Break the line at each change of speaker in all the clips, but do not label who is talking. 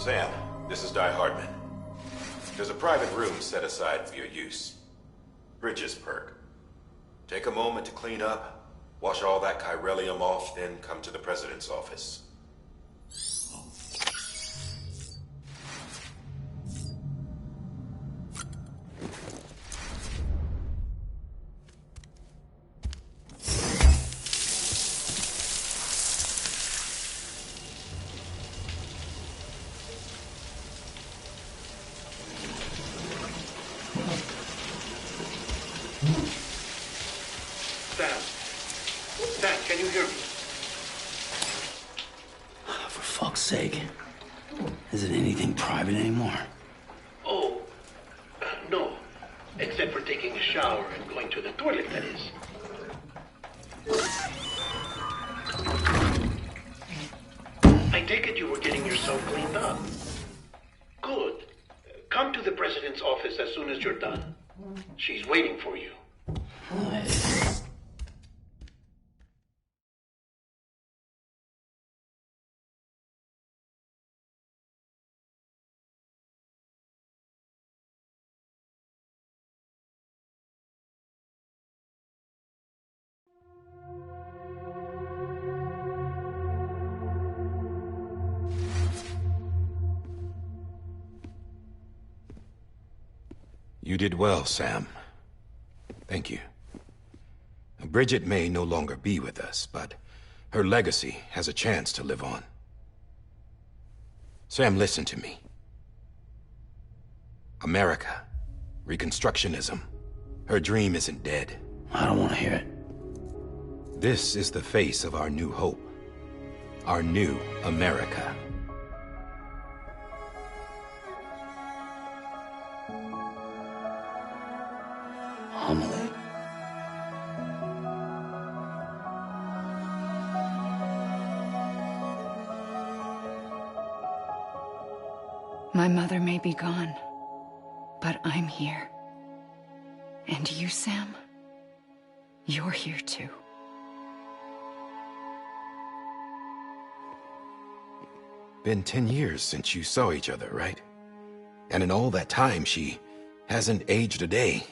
Sam, this is Di Hardman. There's a private room set aside for your use. Bridges perk. Take a moment to clean up, wash all that chiralium off, then come to the President's office.
Sam, can you hear me?
For fuck's sake. Isn't anything private anymore?
Oh, no. Except for taking a shower and going to the toilet, that is. I take it you were getting yourself cleaned up. Good. Come to the President's office as soon as you're done. She's waiting for you.
You did well, Sam. Thank you. Bridget may no longer be with us, but her legacy has a chance to live on. Sam, listen to me. America, Reconstructionism, her dream isn't dead.
I don't want to hear it.
This is the face of our new hope. Our new America.
Amelie.
My mother may be gone, but I'm here. And you, Sam, you're here too.
Been 10 years since you saw each other, right? And in all that time, she hasn't aged a day.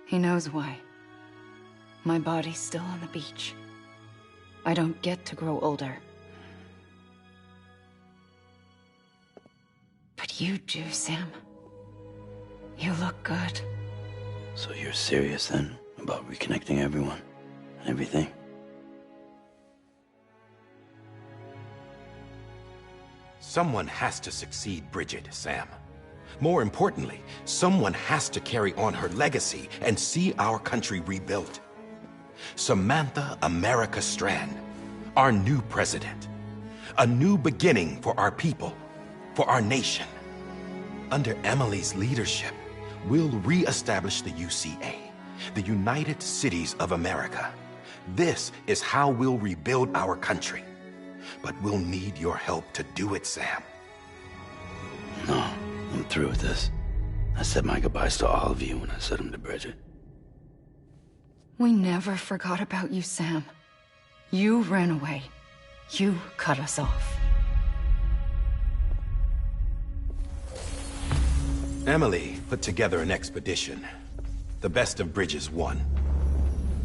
He knows why. My body's still on the beach. I don't get to grow older. But you do, Sam. You look good.
So you're serious then about reconnecting everyone and everything?
Someone has to succeed Bridget, Sam. More importantly, someone has to carry on her legacy and see our country rebuilt. Samantha America Strand, our new president. A new beginning for our people, for our nation. Under Emily's leadership, we'll re-establish the UCA, the United Cities of America. This is how we'll rebuild our country. But we'll need your help to do it, Sam.
No, I'm through with this. I said my goodbyes to all of you when I said them to Bridget.
We never forgot about you, Sam. You ran away. You cut us off.
Emily put together an expedition. The best of Bridges won.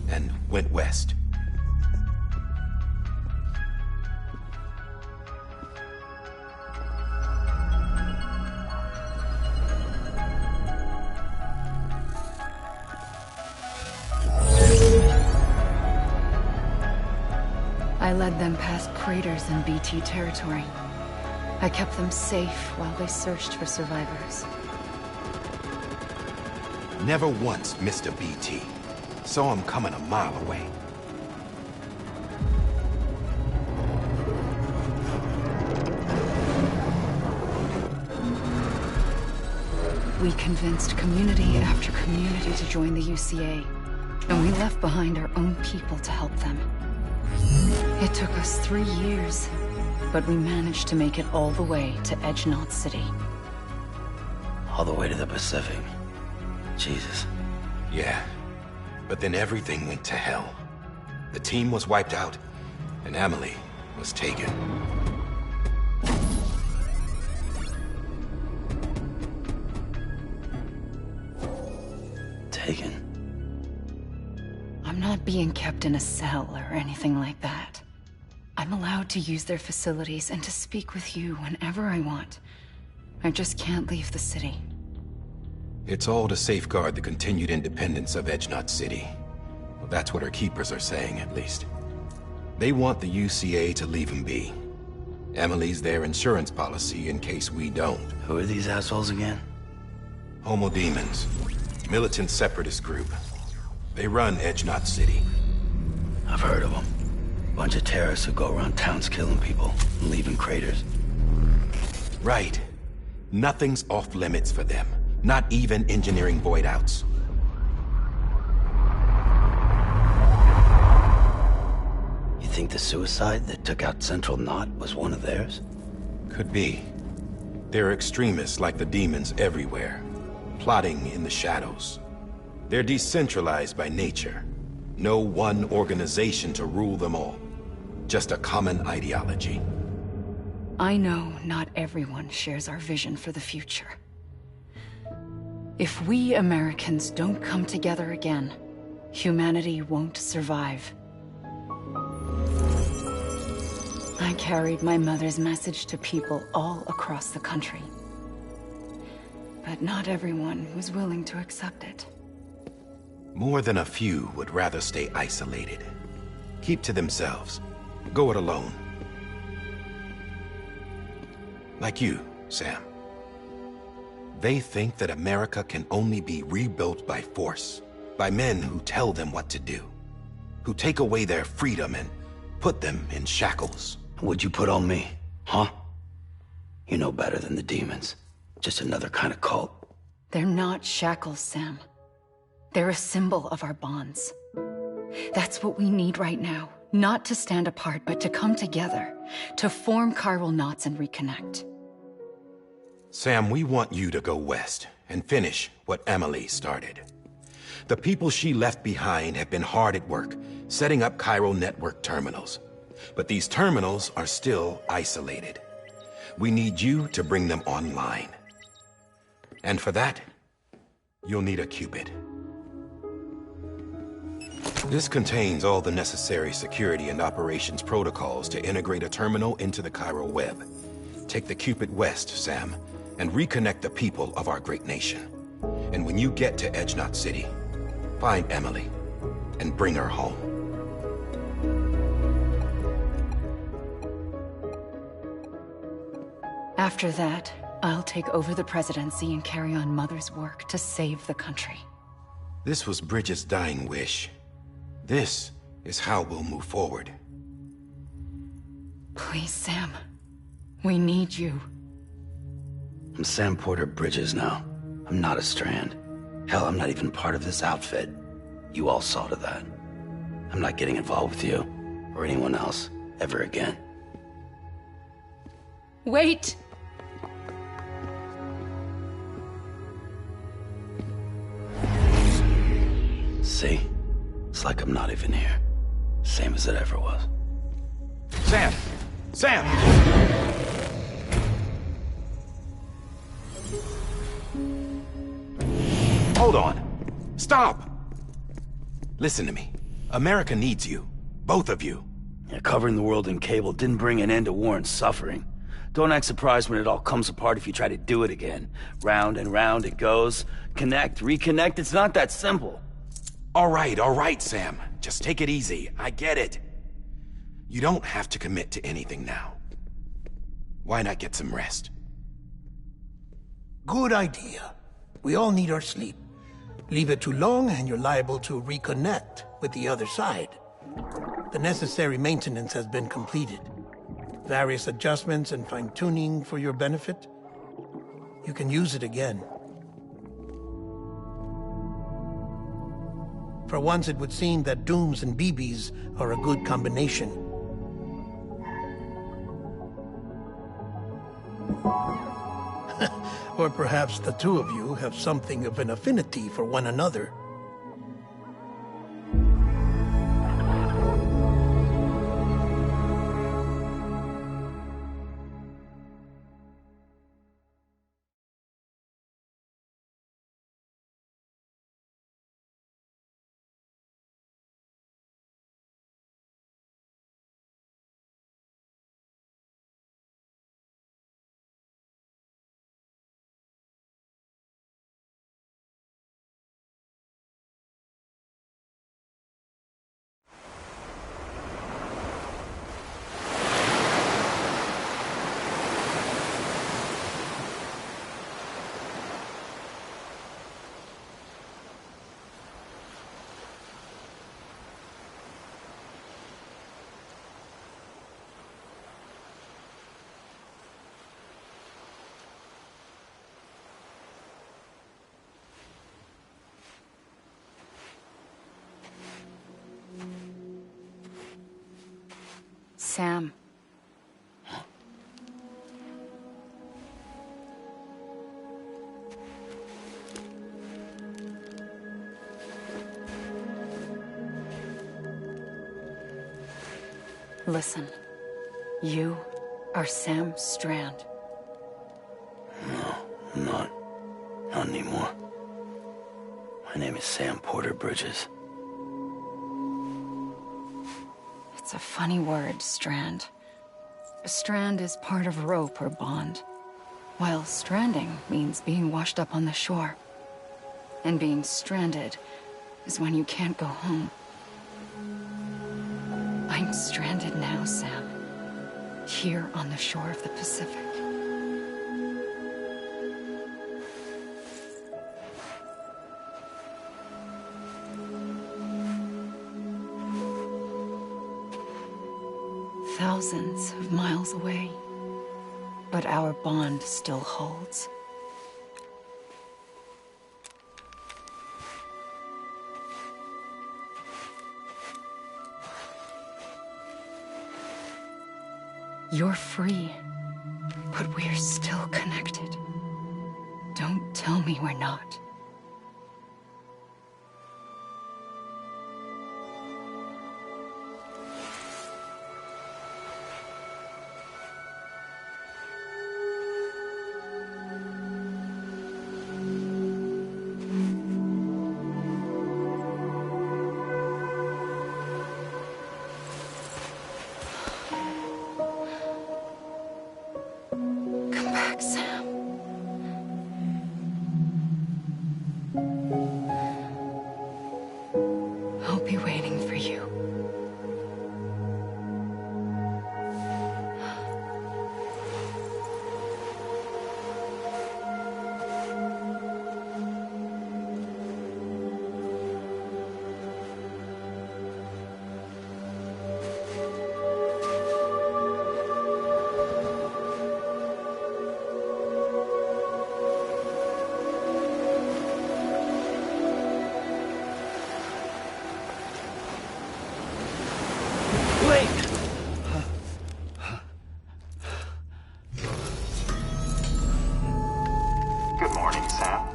And went west.
I led them past craters in BT territory. I kept them safe while they searched for survivors.
Never once missed a BT. Saw him coming a mile away.
We convinced community after community to join the UCA, and we left behind our own people to help them. It took us 3 years, but we managed to make it all the way to Edgenaught City.
All the way to the Pacific. Jesus.
Yeah, but then everything went to hell. The team was wiped out, and Emily was taken.
not being kept in a cell or anything like that. I'm allowed to use their facilities and to speak with you whenever I want. I just can't leave the city.
It's all to safeguard the continued independence of Edge City. Well, that's what our keepers are saying, at least. They want the UCA to leave him be. Emily's their insurance policy in case we don't.
Who are these assholes again?
Homo Demons. Militant separatist group. They run Edge City.
I've heard of them. Bunch of terrorists who go around towns killing people and leaving craters.
Right. Nothing's off limits for them. Not even engineering void outs.
You think the suicide that took out Central Knot was one of theirs?
Could be. There are extremists like the demons everywhere, plotting in the shadows. They're decentralized by nature. No one organization to rule them all. Just a common ideology.
I know not everyone shares our vision for the future. If we Americans don't come together again, humanity won't survive. I carried my mother's message to people all across the country. But not everyone was willing to accept it.
More than a few would rather stay isolated. Keep to themselves. Go it alone. Like you, Sam. They think that America can only be rebuilt by force, by men who tell them what to do, who take away their freedom and put them in shackles.
What'd you put on me, huh? You know better than the demons. Just another kind of cult.
They're not shackles, Sam. They're a symbol of our bonds. That's what we need right now. Not to stand apart, but to come together, to form chiral knots and reconnect.
Sam, we want you to go west and finish what Emily started. The people she left behind have been hard at work, setting up chiral network terminals. But these terminals are still isolated. We need you to bring them online. And for that, you'll need a Cupid. This contains all the necessary security and operations protocols to integrate a terminal into the chiral web. Take the Cupid west, Sam, and reconnect the people of our great nation. And when you get to Edge City, find Emily and bring her home.
After that, I'll take over the presidency and carry on Mother's work to save the country.
This was Bridget's dying wish. This is how we'll move forward.
Please, Sam. We need you.
I'm Sam Porter Bridges now. I'm not a Strand. Hell, I'm not even part of this outfit. You all saw to that. I'm not getting involved with you, or anyone else, ever again.
Wait!
See? It's like I'm not even here. Same as it ever was.
Sam! Sam! Hold on. Stop! Listen to me. America needs you. Both of you.
Yeah, covering the world in cable didn't bring an end to war and suffering. Don't act surprised when it all comes apart if you try to do it again. Round and round it goes. Connect, reconnect, it's not that simple.
All right, Sam. Just take it easy. I get it. You don't have to commit to anything now. Why not get some rest?
Good idea. We all need our sleep. Leave it too long and you're liable to reconnect with the other side. The necessary maintenance has been completed. Various adjustments and fine-tuning for your benefit. You can use it again. For once, it would seem that Dooms and BBs are a good combination. Or perhaps the two of you have something of an affinity for one another.
Sam. Listen, you are Sam Strand.
No, I'm not. Not anymore. My name is Sam Porter Bridges.
It's a funny word, Strand. A strand is part of rope or bond, while stranding means being washed up on the shore. And being stranded is when you can't go home. I'm stranded now, Sam. Here on the shore of the Pacific. Thousands of miles away, but our bond still holds. You're free, but we're still connected. Don't tell me we're not. Sam. I'll be waiting for you.
Good morning, Sam.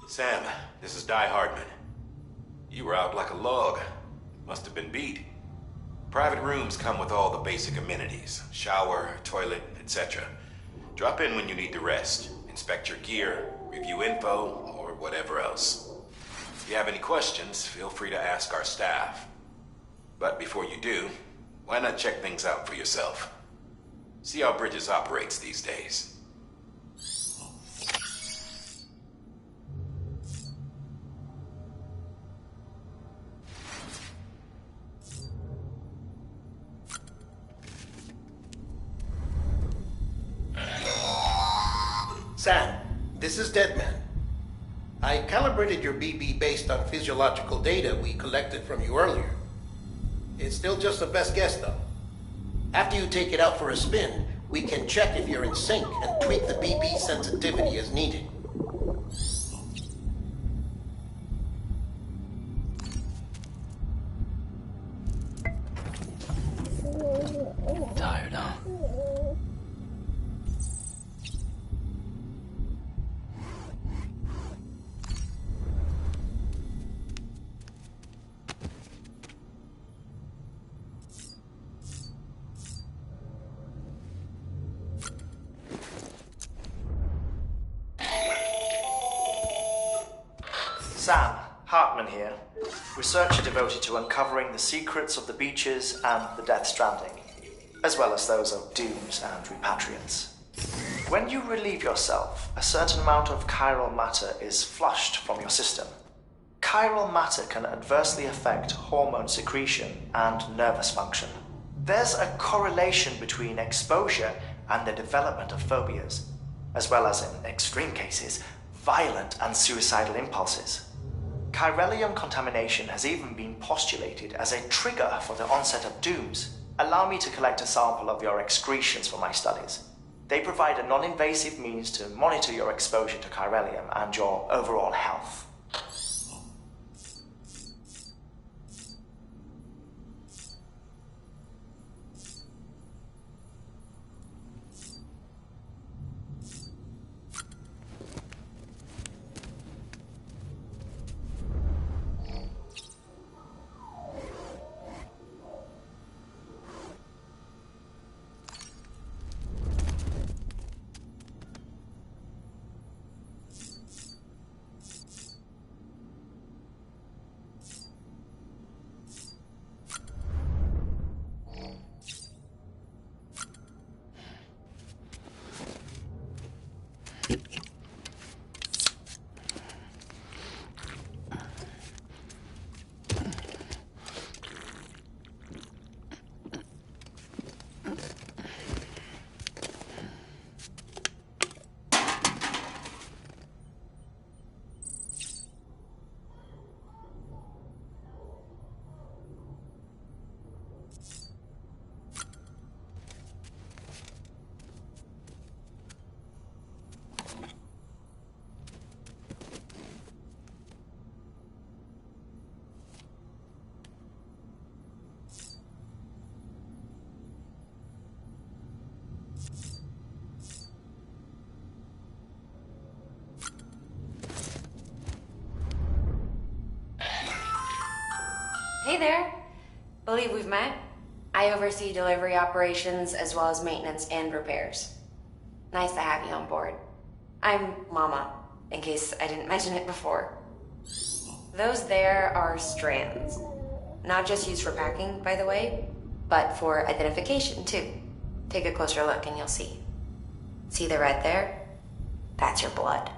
Sam, this is Die Hardman. You were out like a log. Must have been beat. Private rooms come with all the basic amenities. Shower, toilet, etc. Drop in when you need to rest. Inspect your gear, review info, or whatever else. If you have any questions, feel free to ask our staff. But before you do, why not check things out for yourself? See how Bridges operates these days.
Sam, this is Deadman. I calibrated your BB based on physiological data we collected from you earlier. It's still just a best guess, though. After you take it out for a spin, we can check if you're in sync and tweak the BB sensitivity as needed.
Tired, huh?
Sam, Hartman here, researcher devoted to uncovering the secrets of the beaches and the Death Stranding, as well as those of dooms and repatriants. When you relieve yourself, a certain amount of chiral matter is flushed from your system. Chiral matter can adversely affect hormone secretion and nervous function. There's a correlation between exposure and the development of phobias. as well as, in extreme cases, violent and suicidal impulses. Chiralium contamination has even been postulated as a trigger for the onset of dooms. Allow me to collect a sample of your excretions for my studies. They provide a non-invasive means to monitor your exposure to chiralium and your overall health.
Hey there. Believe we've met. I oversee delivery operations as well as maintenance and repairs. Nice to have you on board. I'm Mama, in case I didn't mention it before. Those there are strands. Not just used for packing, by the way, but for identification too. Take a closer look and you'll see. See the red there? That's your blood.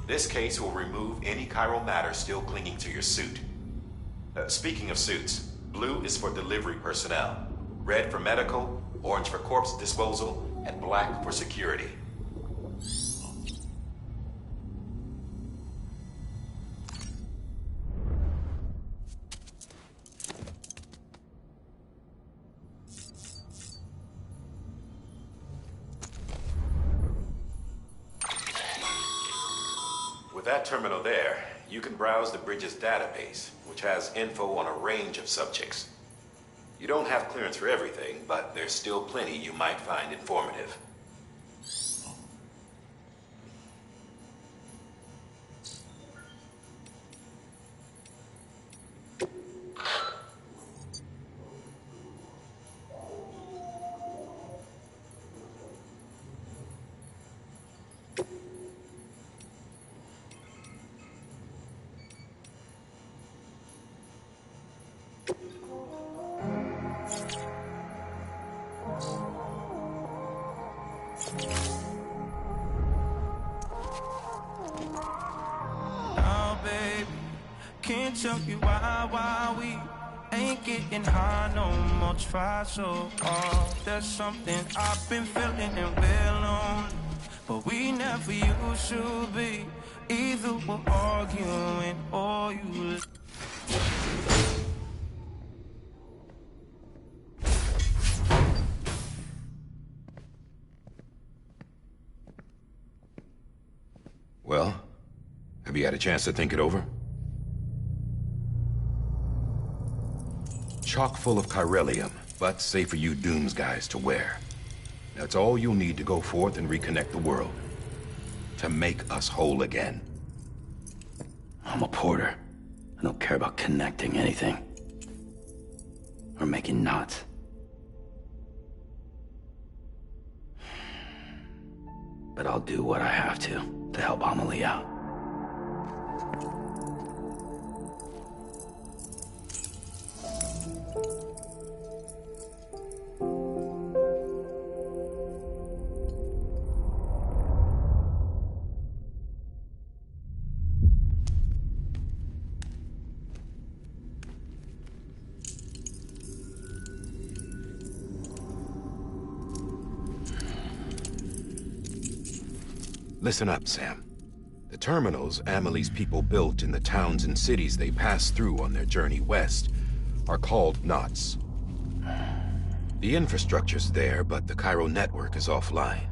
This case will remove any chiral matter still clinging to your suit. Speaking of suits, blue is for delivery personnel, red for medical, orange for corpse disposal, and black for security. With that terminal there, you can browse the bridge's database, which has info on a range of subjects. You don't have clearance for everything, but there's still plenty you might find informative.
Can't tell you why we ain't getting high no more. Try so hard. There's something I've been feeling and we're lonely, but we never used to be. Either we're arguing or you.
Well, have you had a chance to think it over? Chock full of chiralium, but safe for you Dooms guys to wear. That's all you'll need to go forth and reconnect the world. To make us whole again.
I'm a porter. I don't care about connecting anything. Or making knots. But I'll do what I have to help Amelie out.
Listen up, Sam. The terminals Amelie's people built in the towns and cities they passed through on their journey west are called knots. The infrastructure's there, but the Cairo network is offline.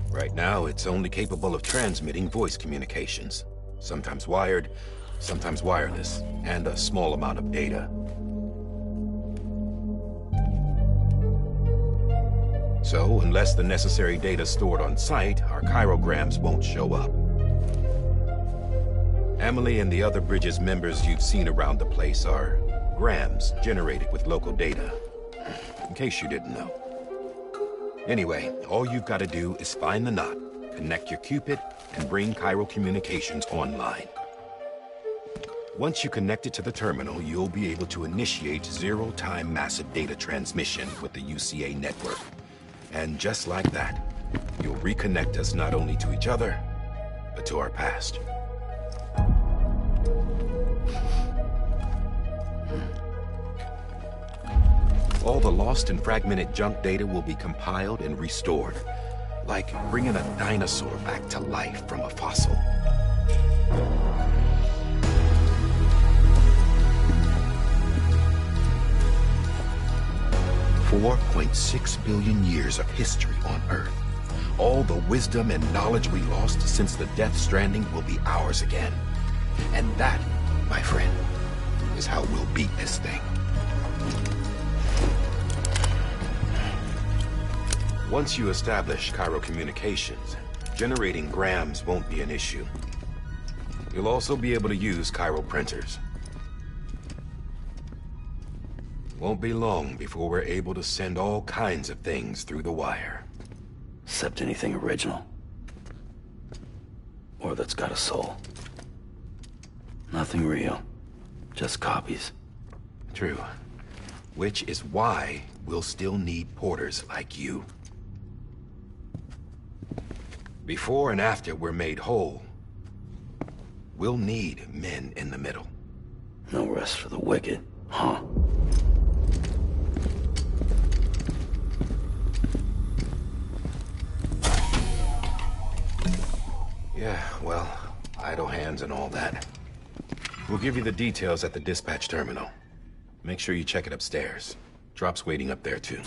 Right now, it's only capable of transmitting voice communications. Sometimes wired, sometimes wireless, and a small amount of data. So, unless the necessary data stored on site, our chirograms won't show up. Amelie and the other Bridges members you've seen around the place are grams generated with local data. In case you didn't know. Anyway, all you've got to do is find the knot, connect your Cupid, and bring Cairo communications online. Once you connect it to the terminal, you'll be able to initiate zero-time massive data transmission with the UCA network. And just like that, you'll reconnect us not only to each other, but to our past. All the lost and fragmented junk data will be compiled and restored, like bringing a dinosaur back to life from a fossil. $4.6 billion years of history on Earth. All the wisdom and knowledge we lost since the Death Stranding will be ours again. And that, my friend, is how we'll beat this thing. Once you establish Cairo communications, generating grams won't be an issue. You'll also be able to use Cairo printers. Won't be long before we're able to send all kinds of things through the wire.
Except anything original. Or that's got a soul. Nothing real. Just copies.
True. Which is why we'll still need porters like you. Before and after we're made whole, we'll need men in the middle.
No rest for the wicked, huh?
Yeah, well, idle hands and all that. We'll give you the details at the dispatch terminal. Make sure you check it upstairs. Drop's waiting up there, too.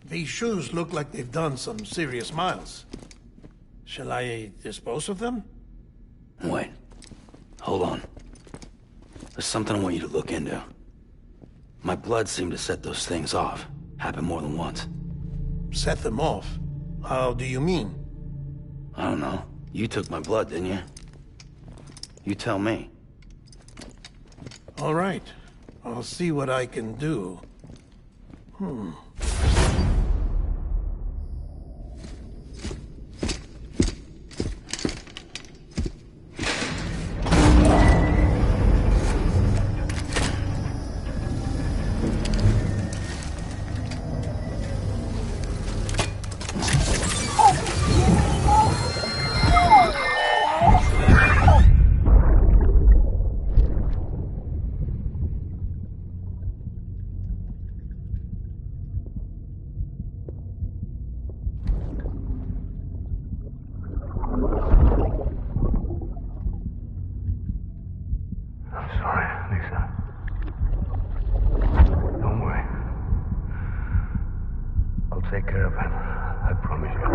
These shoes look like they've done some serious miles. Shall I dispose of them?
Wait. Hold on. There's something I want you to look into. My blood seemed to set those things off. Happened more than once.
Set them off? How do you mean?
I don't know. You took my blood, didn't you? You tell me.
All right. I'll see what I can do.
Take care of him. I promise you.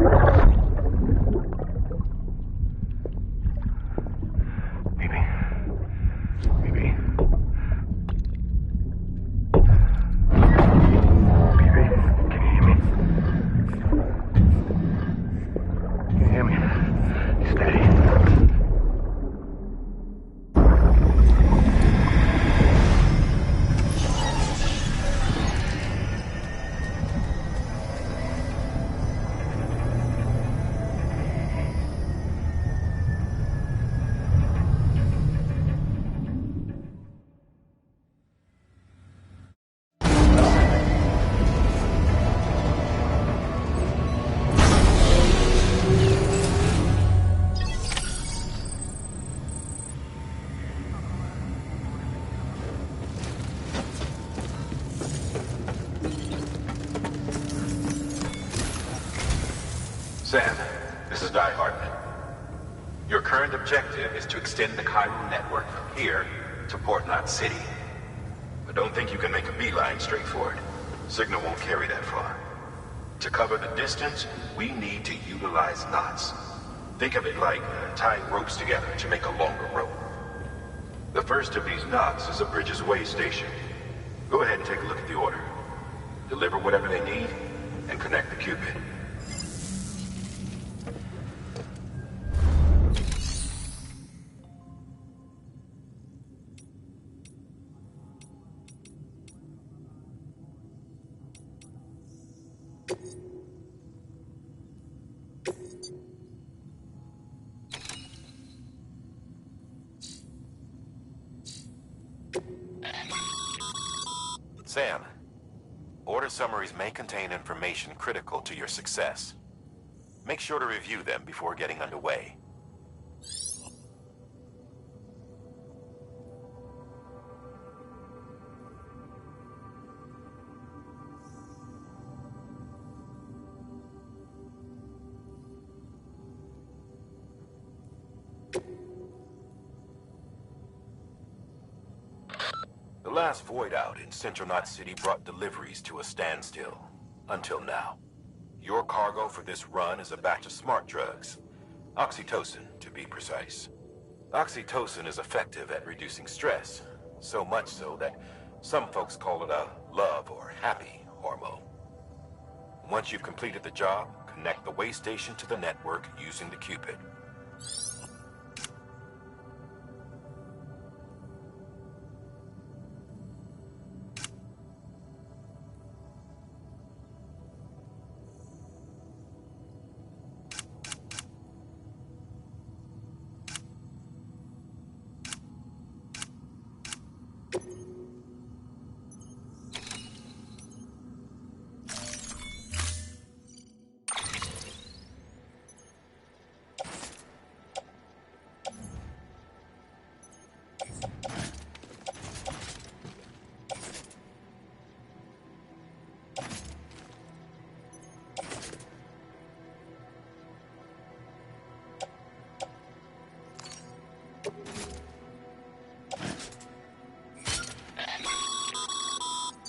Maybe. Baby, can you hear me? Can you hear me? Steady.
Sam, this is Die Hardman. Your current objective is to extend the chiral network from here to Port Knot City. But don't think you can make a beeline straight for it. Signal won't carry that far. To cover the distance, we need to utilize knots. Think of it like tying ropes together to make a longer rope. The first of these knots is a Bridges way station. Go ahead and take a look at the order. Deliver whatever they need, and connect the Cupid. Sam, order summaries may contain information critical to your success. Make sure to review them before getting underway. The last void out in Central Knot City brought deliveries to a standstill. Until now. Your cargo for this run is a batch of smart drugs. Oxytocin, to be precise. Oxytocin is effective at reducing stress. So much so that some folks call it a love or happy hormone. Once you've completed the job, connect the way station to the network using the Cupid.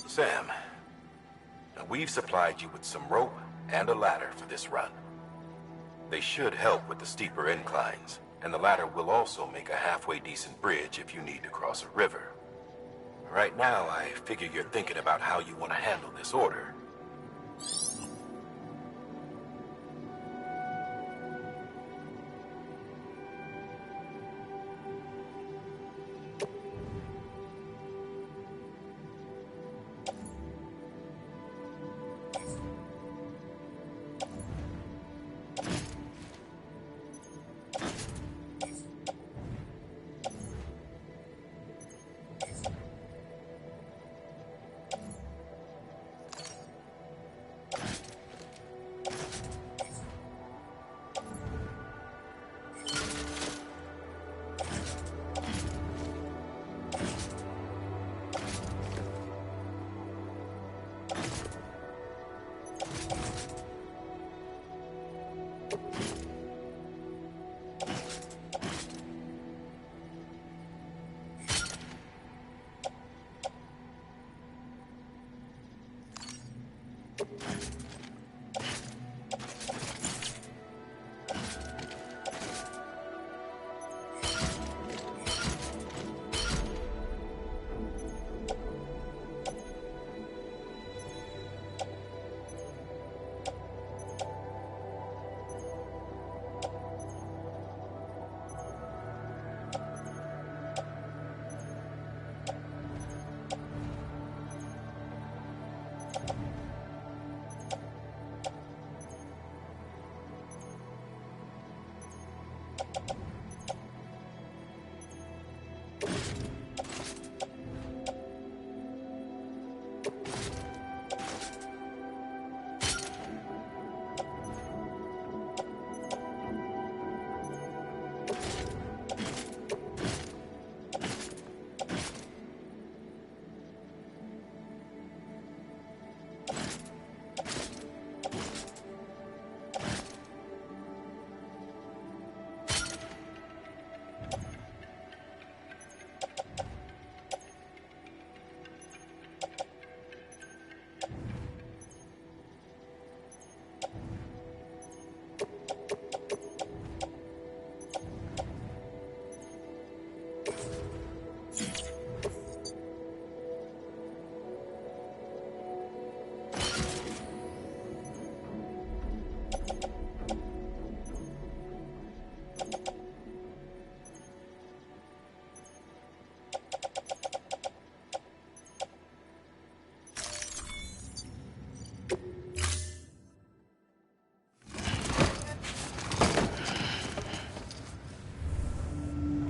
Sam, now we've supplied you with some rope and a ladder for this run. They should help with the steeper inclines, and the ladder will also make a halfway decent bridge if you need to cross a river. Right now, I figure you're thinking about how you want to handle this order.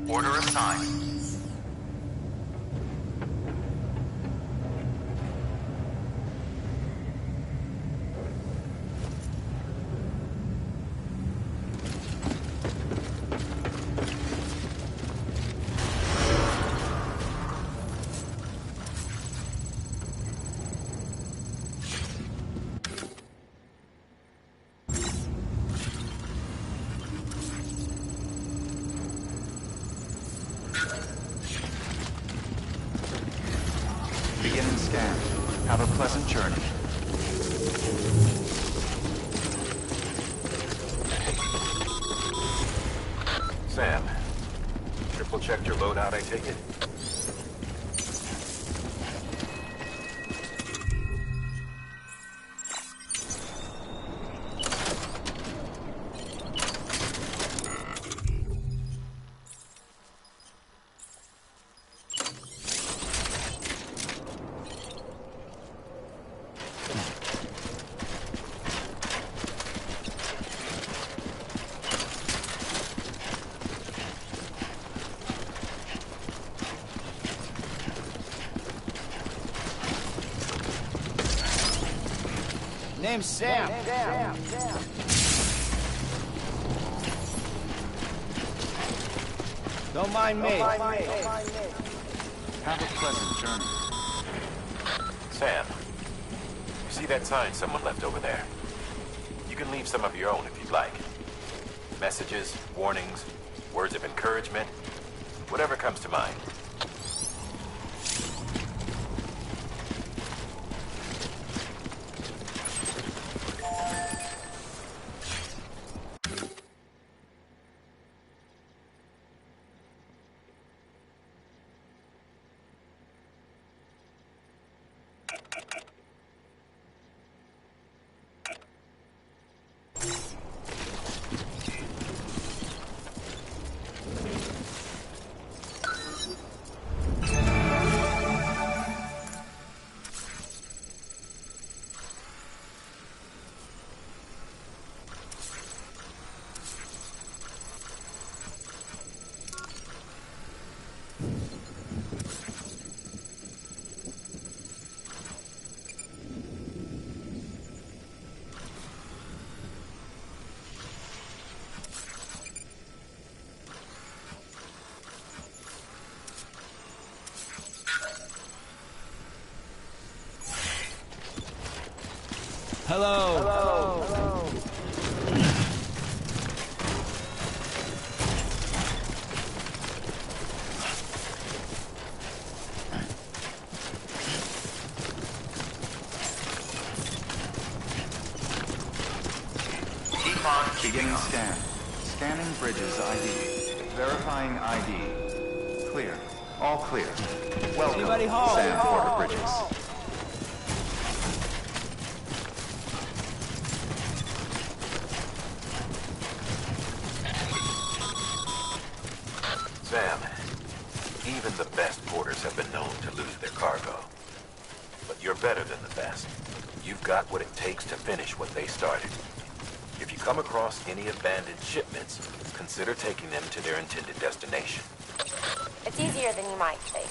Order assigned.
Beginning scan. Have a pleasant journey.
Sam, triple checked your loadout, I take it?
Name's Sam. Don't mind me.
Have a pleasant journey.
Sam, you see that sign someone left over there? You can leave some of your own if you'd like. Messages, warnings, words of encouragement, whatever comes to mind.
Hello.
Beginning scan. Scanning bridges ID. Verifying ID. Clear. All clear. Welcome,
Anybody home?
Sam Porter Bridges.
Sam, even the best porters have been known to lose their cargo. But you're better than the best. You've got what it takes to finish what they started. If you come across any abandoned shipments, consider taking them to their intended destination.
It's easier than you might think.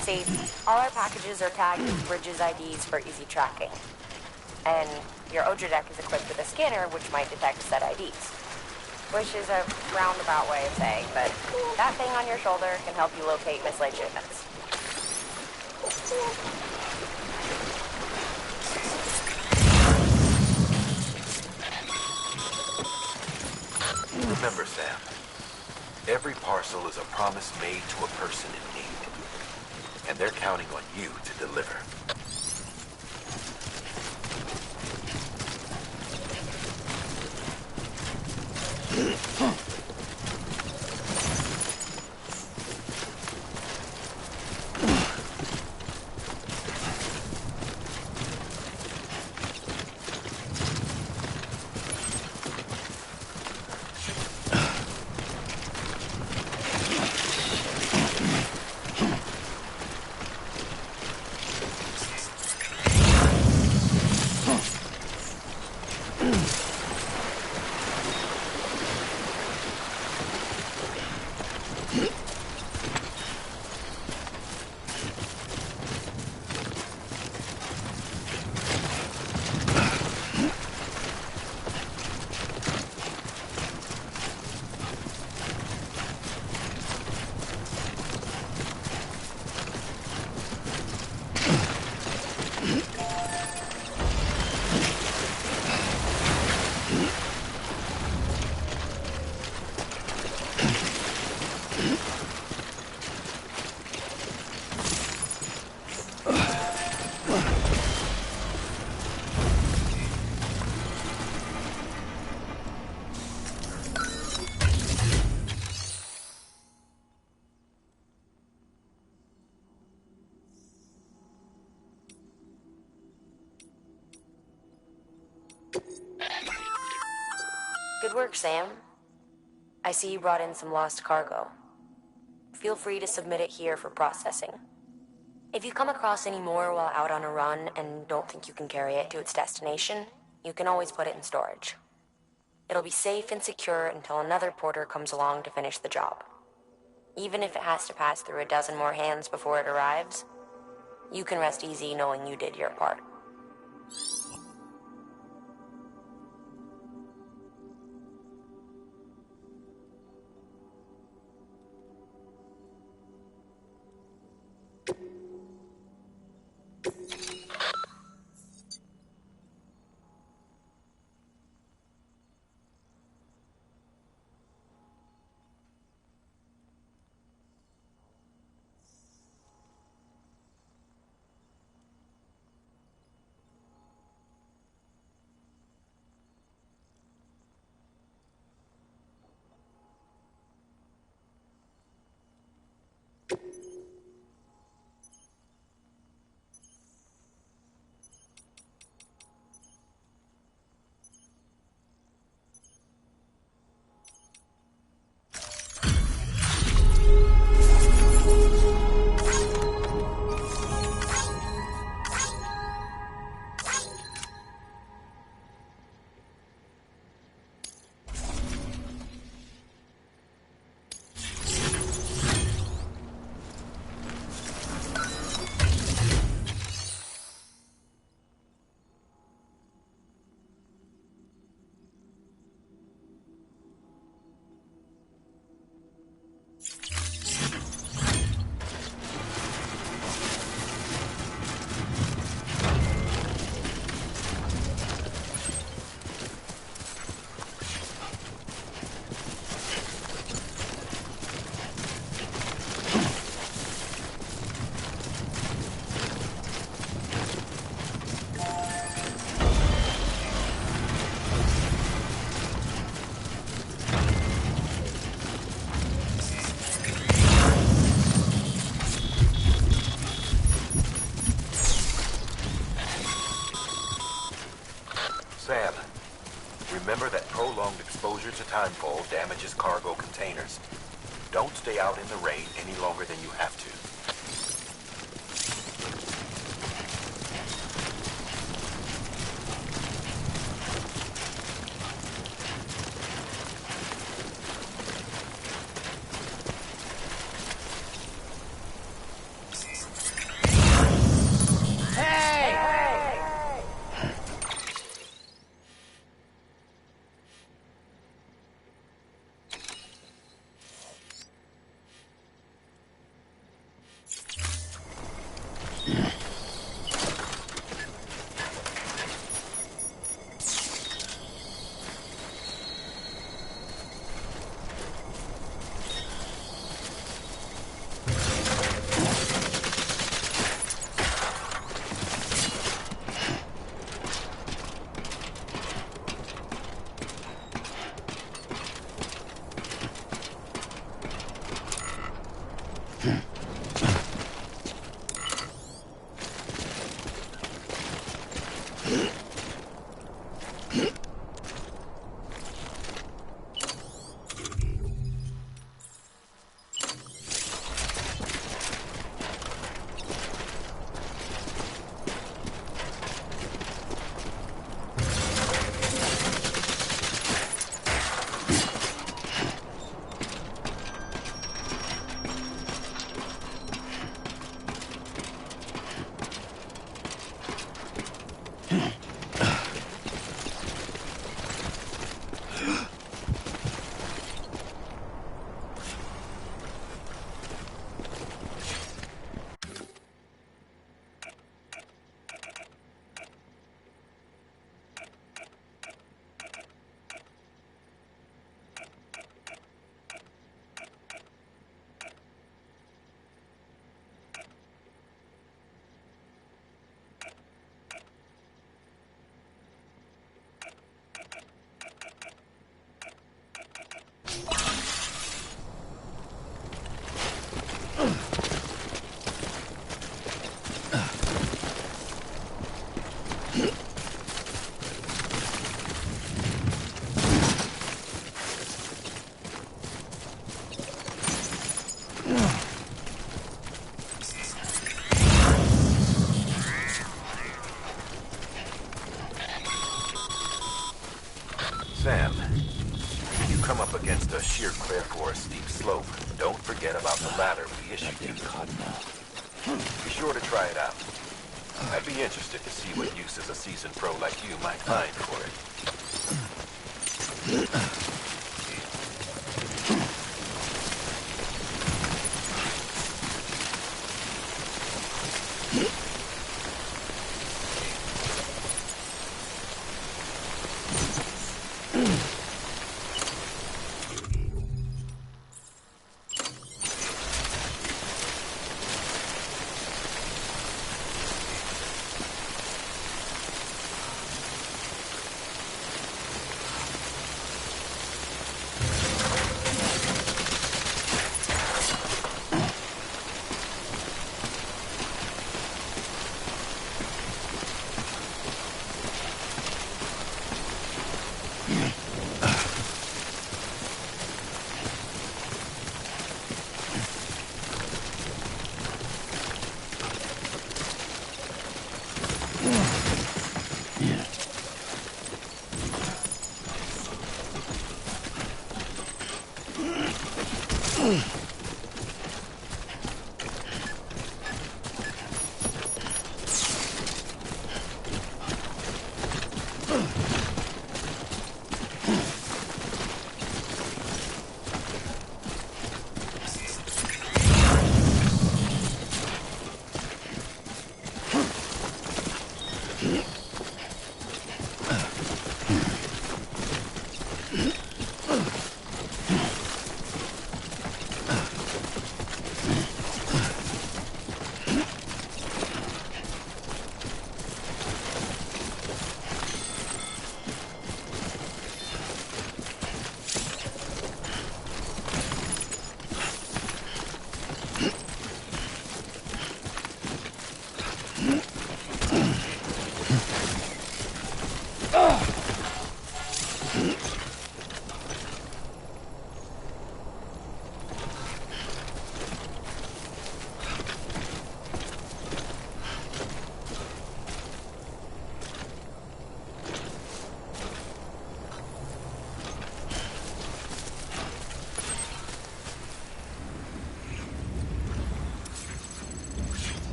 See, all our packages are tagged with Bridges IDs for easy tracking. And your Odra deck is equipped with a scanner which might detect set IDs. Which is a roundabout way of saying, but that thing on your shoulder can help you locate mislaid shipments.
Remember, Sam, every parcel is a promise made to a person in need. And they're counting on you to deliver.
Good work, Sam. I see you brought in some lost cargo. Feel free to submit it here for processing. If you come across any more while out on a run and don't think you can carry it to its destination, you can always put it in storage. It'll be safe and secure until another porter comes along to finish the job. Even if it has to pass through a dozen more hands before it arrives, you can rest easy knowing you did your part.
Sam, remember that prolonged exposure to timefall damages cargo containers. Don't stay out in the rain any longer than you have to. Sam, if you come up against a sheer cliff or a steep slope, don't forget about the ladder we issued you. Be sure to try it out. I'd be interested to see what uses a seasoned pro like you might find for it.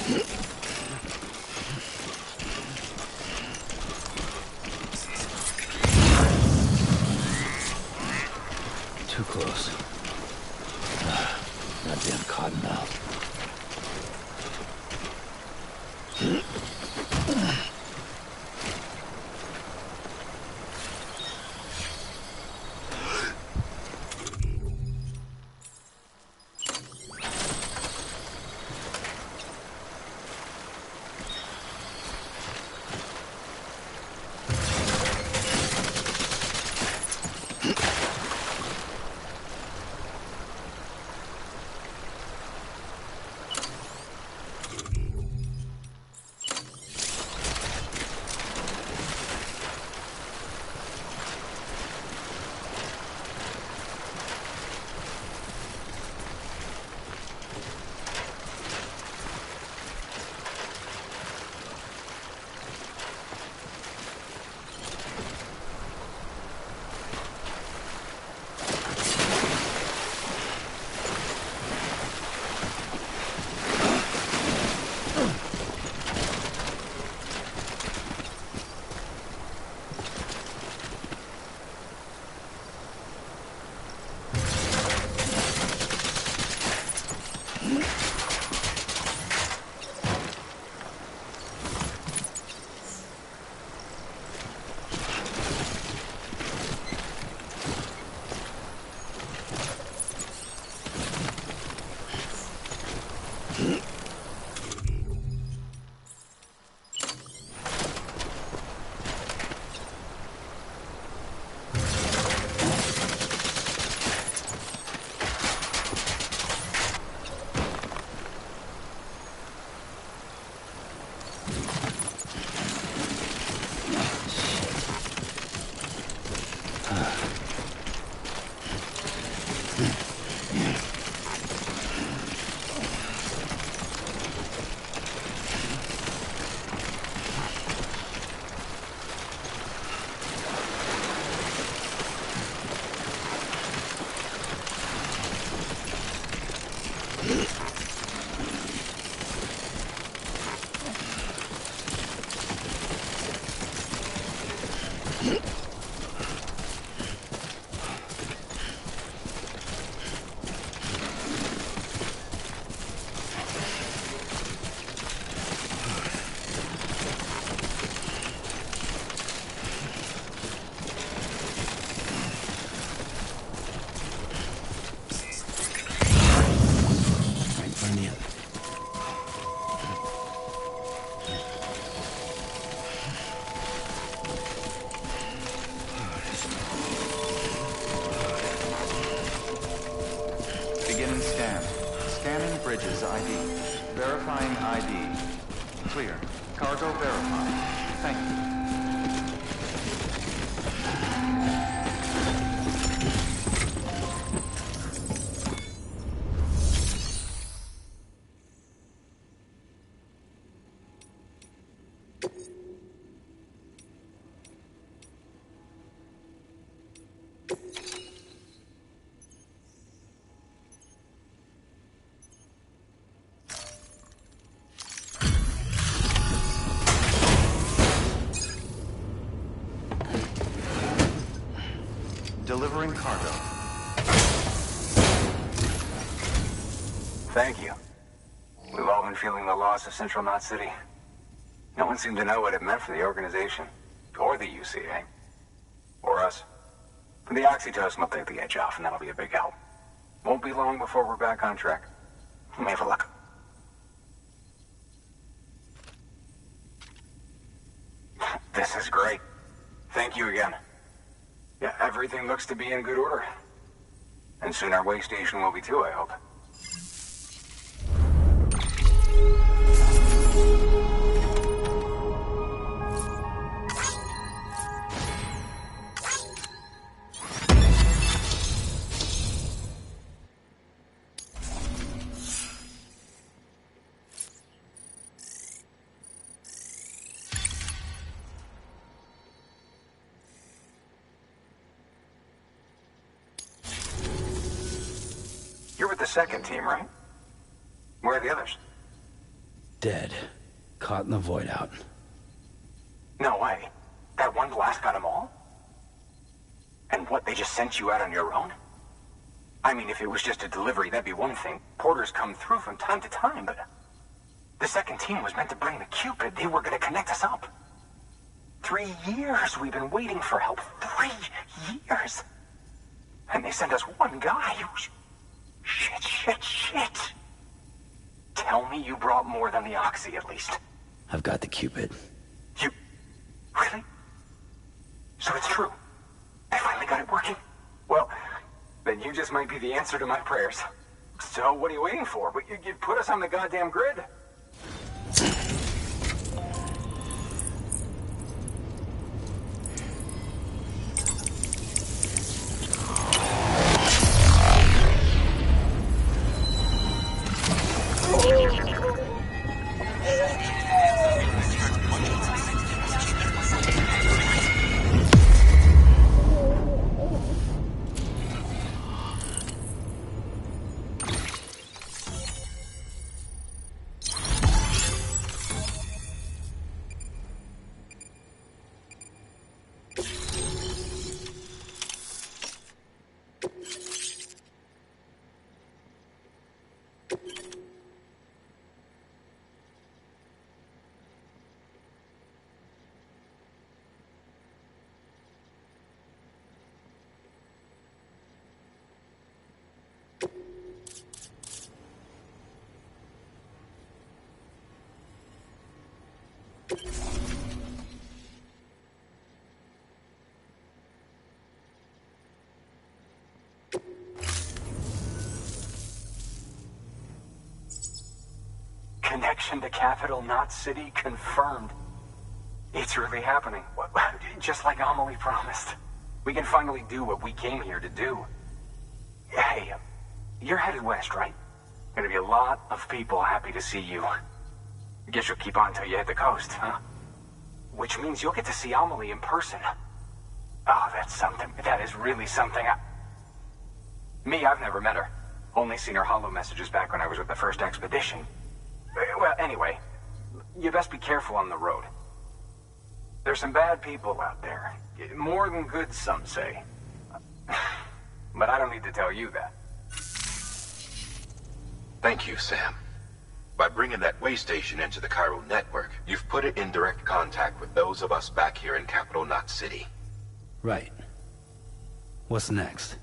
Too close. Goddamn cottonmouth.
Beginning scan. Scanning bridges ID. Verifying ID. Clear. Cargo verified. Thank you. Delivering cargo.
Thank you. We've all been feeling the loss of Central Knot City. No one seemed to know what it meant for the organization, or the UCA, or us. But the oxytocin will take the edge off, and that'll be a big help. Won't be long before we're back on track. May have a luck. This is great. Thank you again. Yeah, everything looks to be in good order. And soon our way station will be too, I hope. You're with the second team, right? Where are the others?
Dead. Caught in the void out.
No way. That one blast got them all? And what, they just sent you out on your own? I mean, if it was just a delivery, that'd be one thing. Porters come through from time to time, but... The second team was meant to bring the Cupid. They were gonna connect us up. 3 years we've been waiting for help. 3 years! And they sent us one guy. Shit. Tell me you brought more than the Oxy, at least.
I've got the Cupid.
You... Really? So it's true. I finally got it working. Well, then you just might be the answer to my prayers. So what are you waiting for? You put us on the goddamn grid. Connection to capital, not city, confirmed. It's really happening. Just like Amelie promised. We can finally do what we came here to do. Hey, you're headed west, right? Gonna be a lot of people happy to see you. Guess you'll keep on till you hit the coast, huh? Which means you'll get to see Amelie in person. Oh, that's something. That is really something. I've never met her. Only seen her holo messages back when I was with the first expedition. Well, anyway, you best be careful on the road. There's some bad people out there. More than good, some say. But I don't need to tell you that.
Thank you, Sam. By bringing that way station into the Cairo network, you've put it in direct contact with those of us back here in Capital Knot City.
Right. What's next?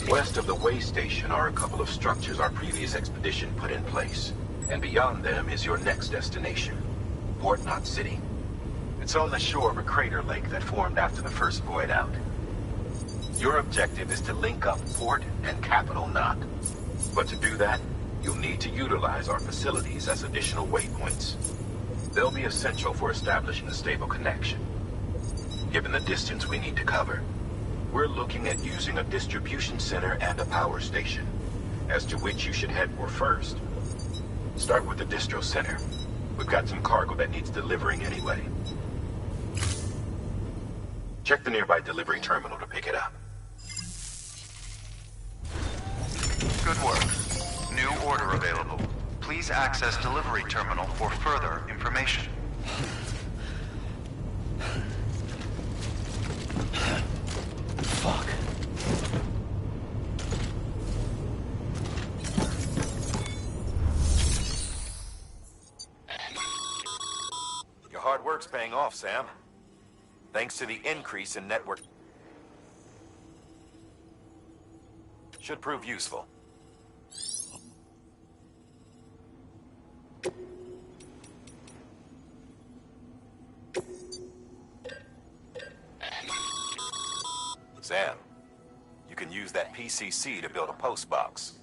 West of the way station are a couple of structures our previous expedition put in place. And beyond them is your next destination, Port Knot City. It's on the shore of a crater lake that formed after the first void out. Your objective is to link up Port and Capital Knot. But to do that, you'll need to utilize our facilities as additional waypoints. They'll be essential for establishing a stable connection. Given the distance we need to cover, we're looking at using a distribution center and a power station, as to which you should head for first. Start with the distro center. We've got some cargo that needs delivering anyway. Check the nearby delivery terminal to pick it up.
Good work. New order available. Please access delivery terminal for further information.
Fuck.
Your hard work's paying off, Sam. Thanks to the increase in network. Should prove useful. Sam, you can use that PCC to build a post box.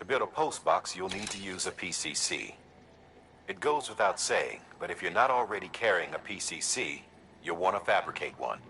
build a postbox, you'll need to use a PCC. It goes without saying, but if you're not already carrying a PCC, you'll want to fabricate one.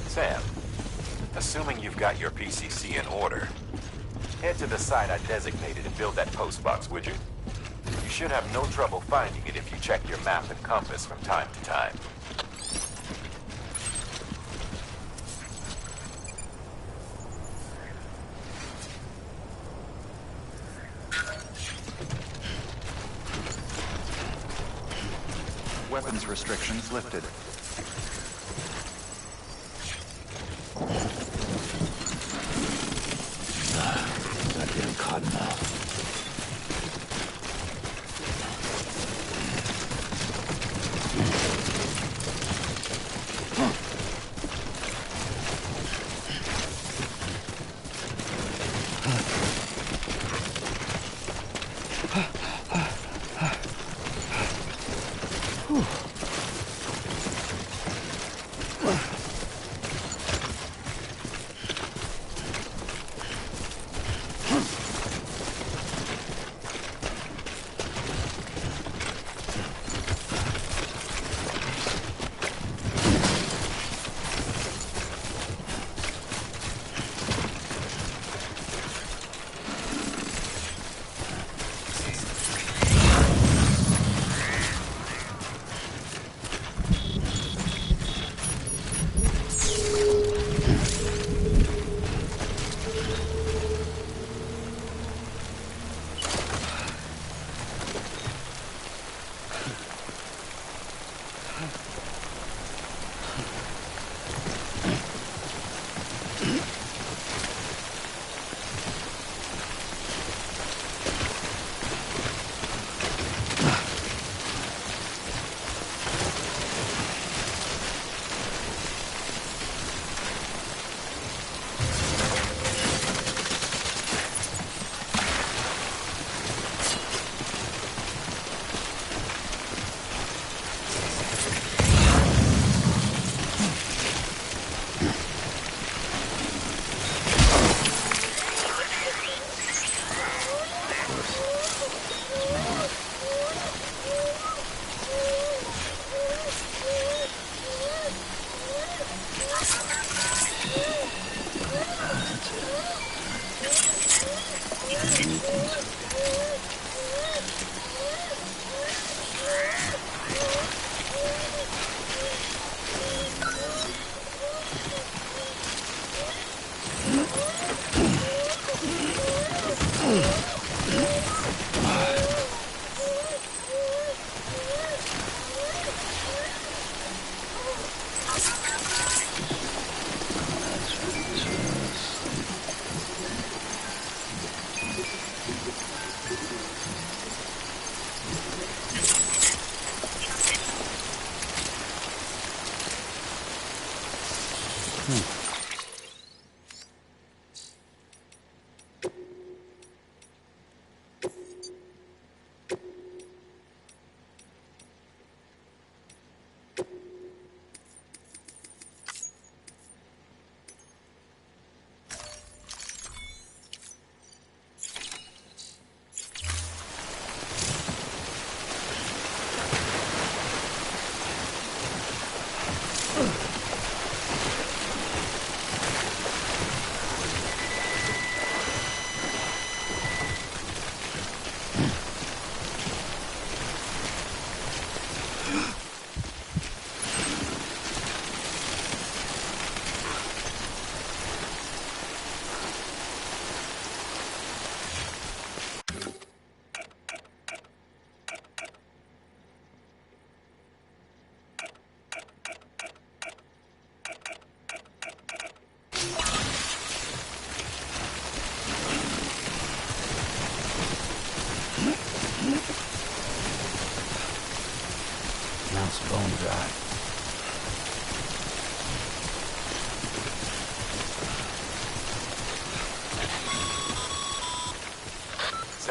Sam, assuming you've got your PCC in order, head to the site I designated and build that postbox, would you? You should have no trouble finding it if you check your map and compass from time to time.
Weapons restrictions lifted.
Goddamn cottonmouth.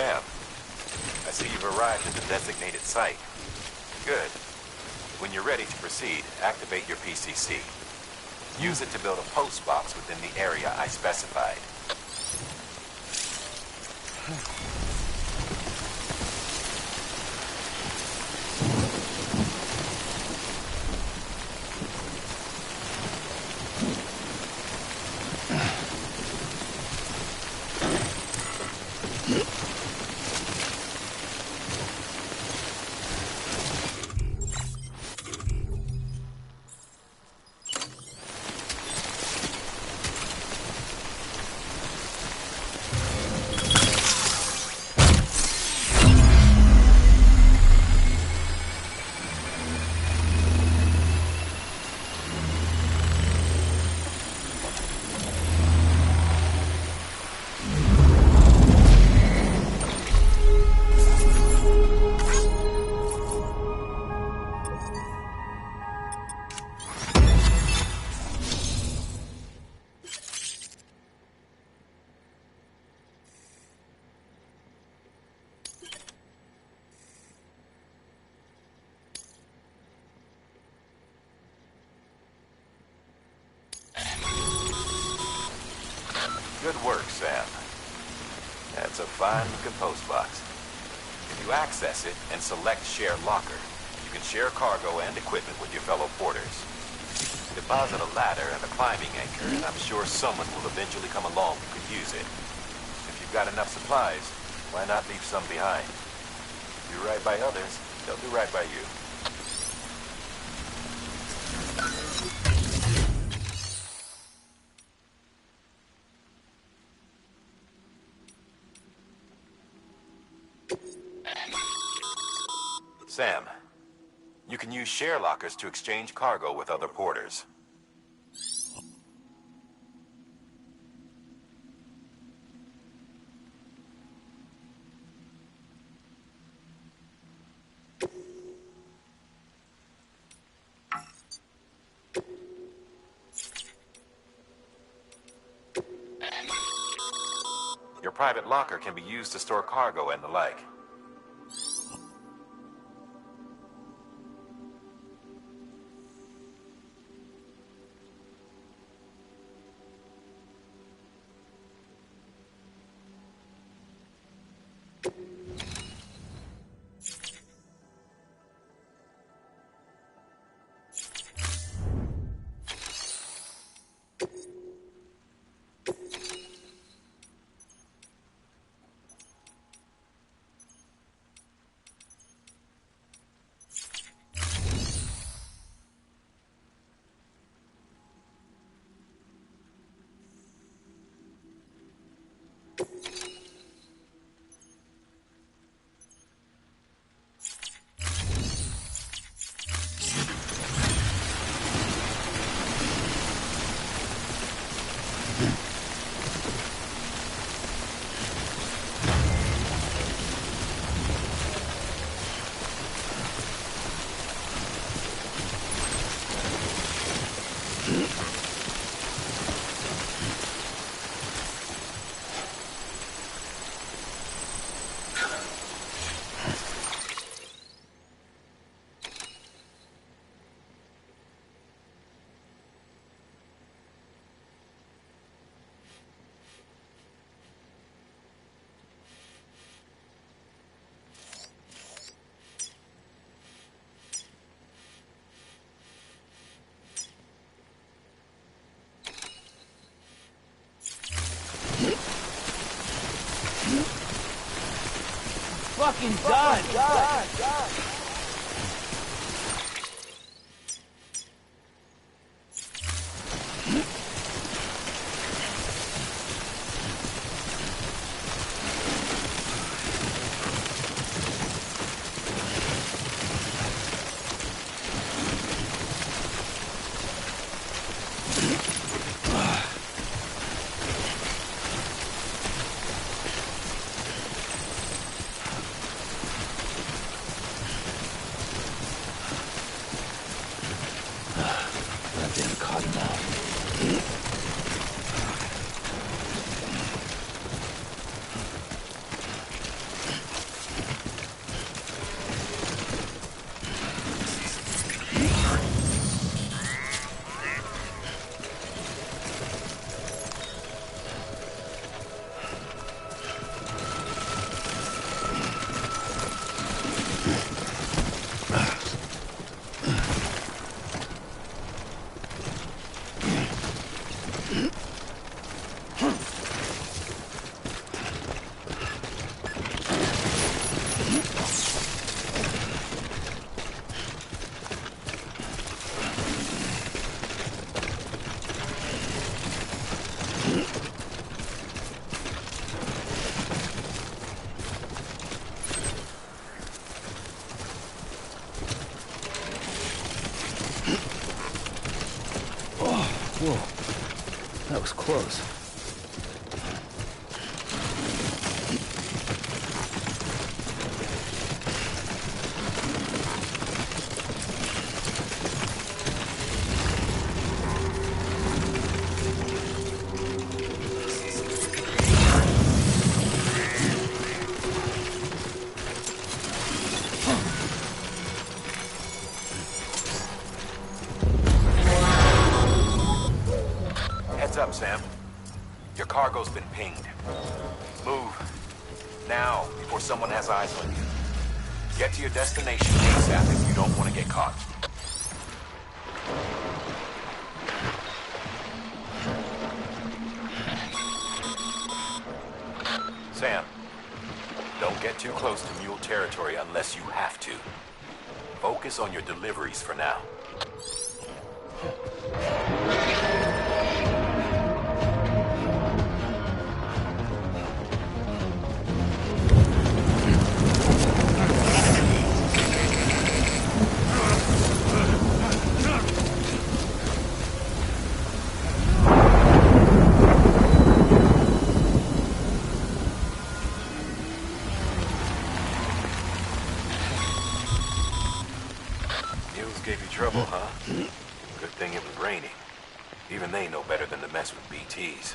Sam. I see you've arrived at the designated site. Good. When you're ready to proceed, activate your PCC. Use it to build a post box within the area I specified. Good work, Sam. That's a fine-looking post box. If you access it and select Share Locker, you can share cargo and equipment with your fellow porters. Deposit a ladder and a climbing anchor, and I'm sure someone will eventually come along who can use it. If you've got enough supplies, why not leave some behind? Do right by others, they'll do right by you. Sam, you can use share lockers to exchange cargo with other porters. Your private locker can be used to store cargo and the like.
Fucking done!
Whoa, that was close.
Heads up, Sam. Your cargo's been pinged. Move. Now, before someone has eyes on you. Get to your destination ASAP if you don't want to get caught. Sam, don't get too close to Mule territory unless you have to. Focus on your deliveries for now. Gave you trouble, huh? Good thing it was raining. Even they know better than to mess with BTs.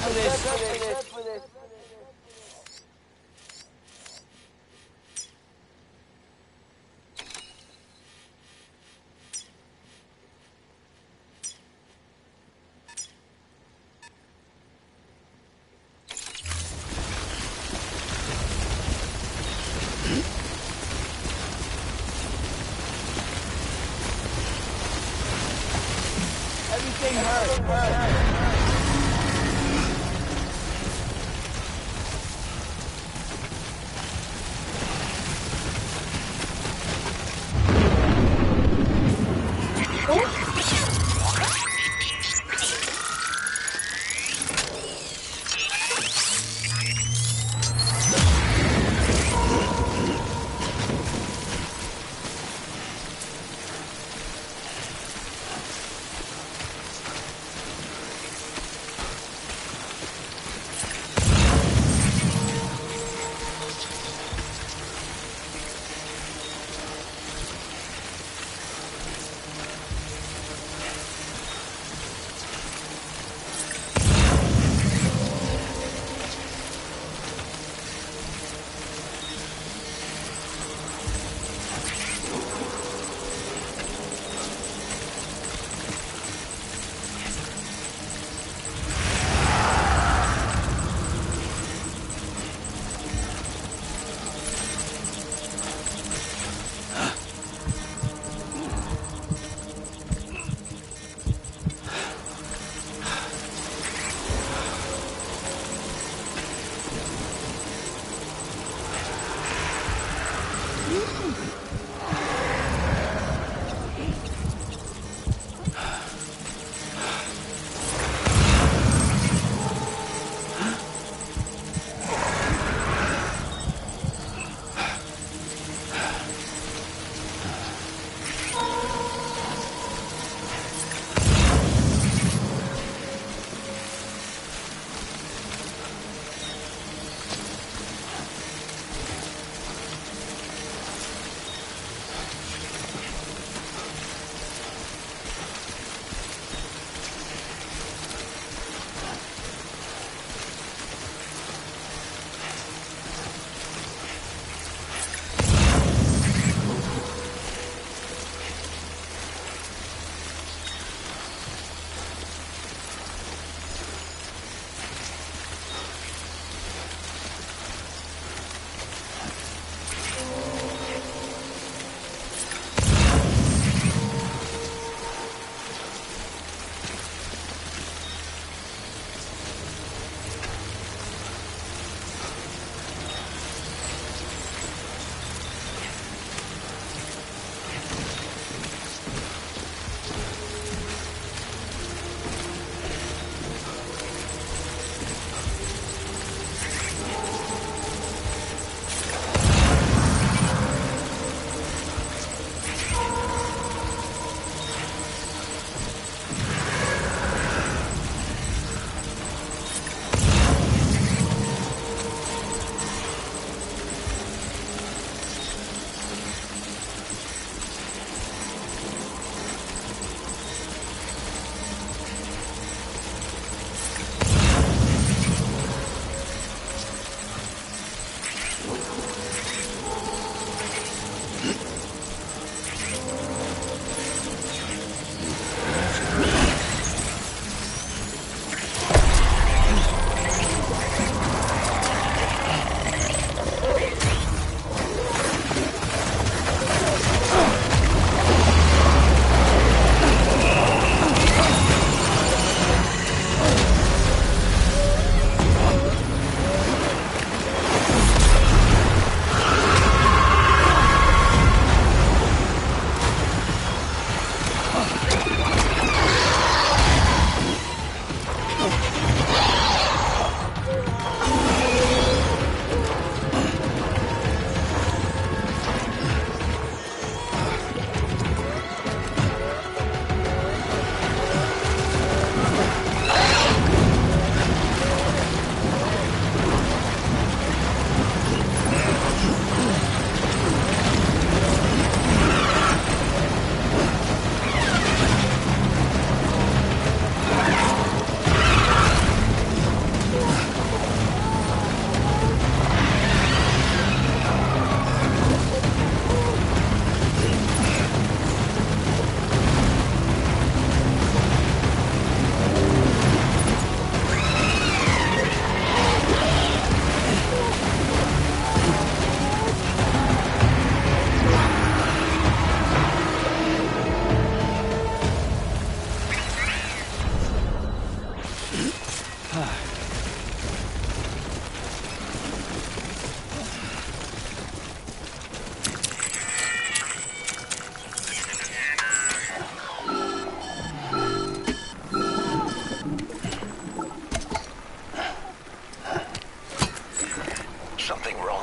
for this. Everything hurts.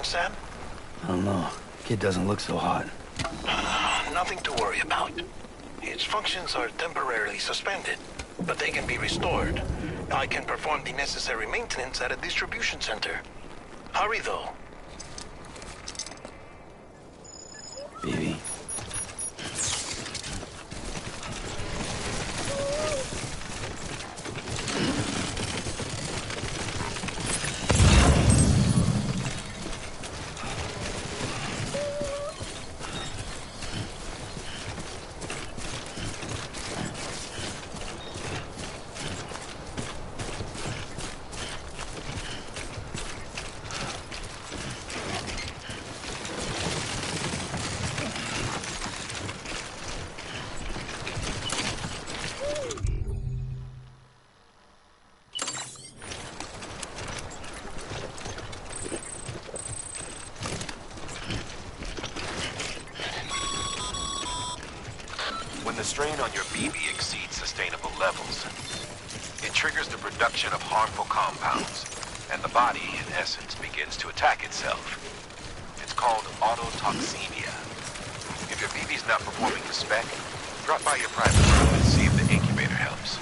wrong, Sam?
I don't know. Kid doesn't look so hot.
Nothing to worry about. Its functions are temporarily suspended, but they can be restored. I can perform the necessary maintenance at a distribution center. Hurry, though.
Baby.
When the strain on your BB exceeds sustainable levels, it triggers the production of harmful compounds, and the body, in essence, begins to attack itself. It's called autotoxemia. If your BB's not performing to spec, drop by your private room and see if the incubator helps.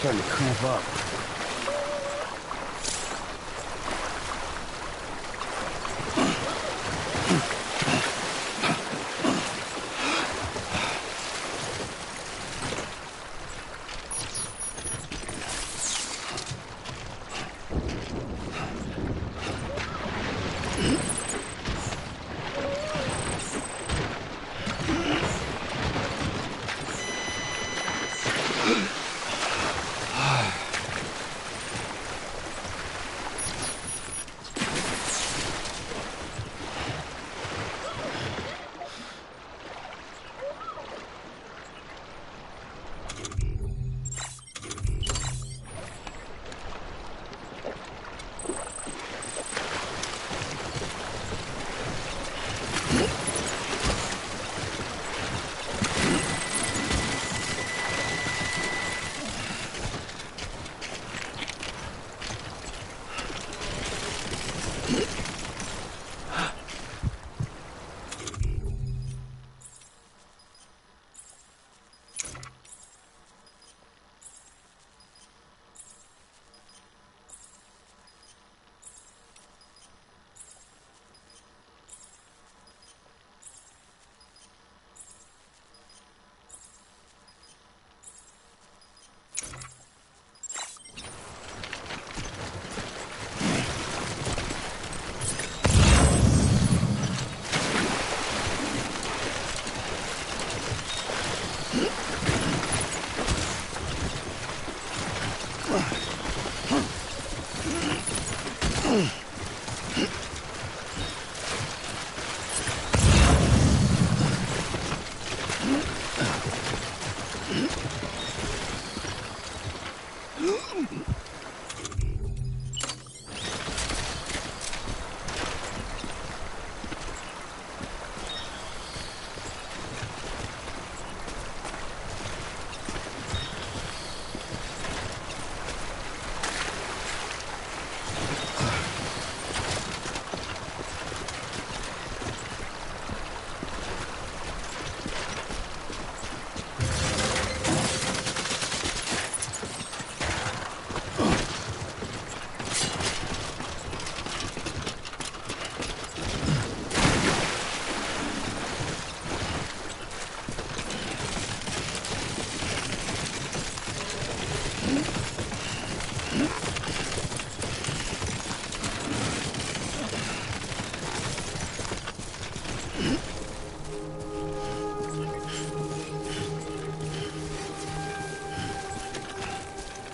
Starting to cramp up.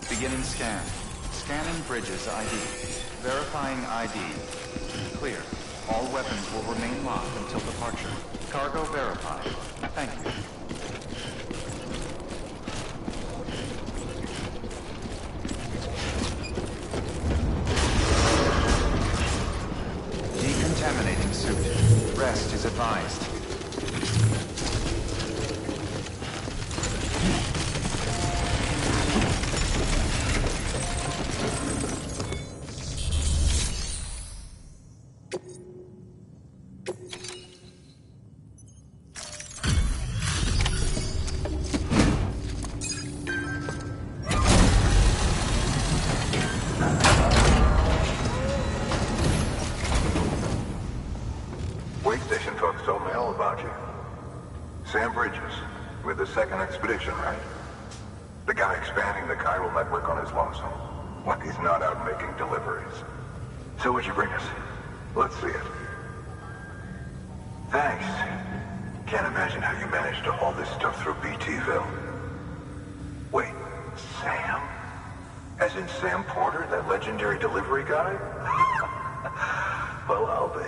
Beginning scan. Scanning bridges ID. Verifying ID. Clear. All weapons will remain locked until departure. Cargo verified. Thank you. Decontaminating suit. Rest is advised.
Wait station folks told me all about you. Sam Bridges, with the second expedition, right? The guy expanding the chiral network on his lonesome. Like he's not out making deliveries. So what'd you bring us? Let's see it. Thanks. Can't imagine how you managed to haul this stuff through BTville. Wait, Sam? As in Sam Porter, that legendary delivery guy? Well, I'll be.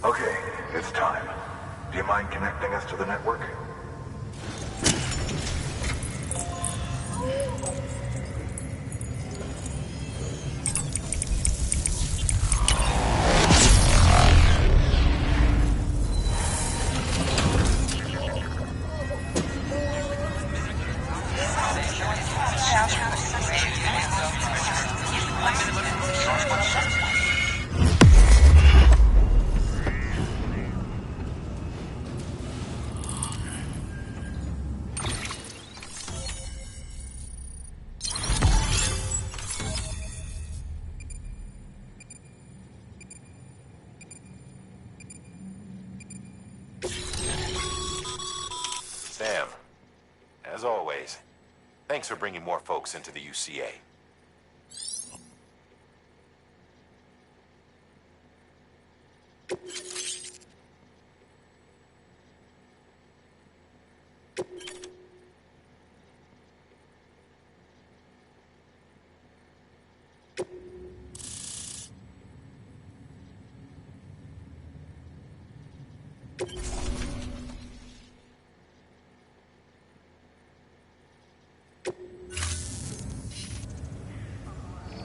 Okay, it's time. Do you mind connecting us to the network?
Sam, as always, thanks for bringing more folks into the UCA.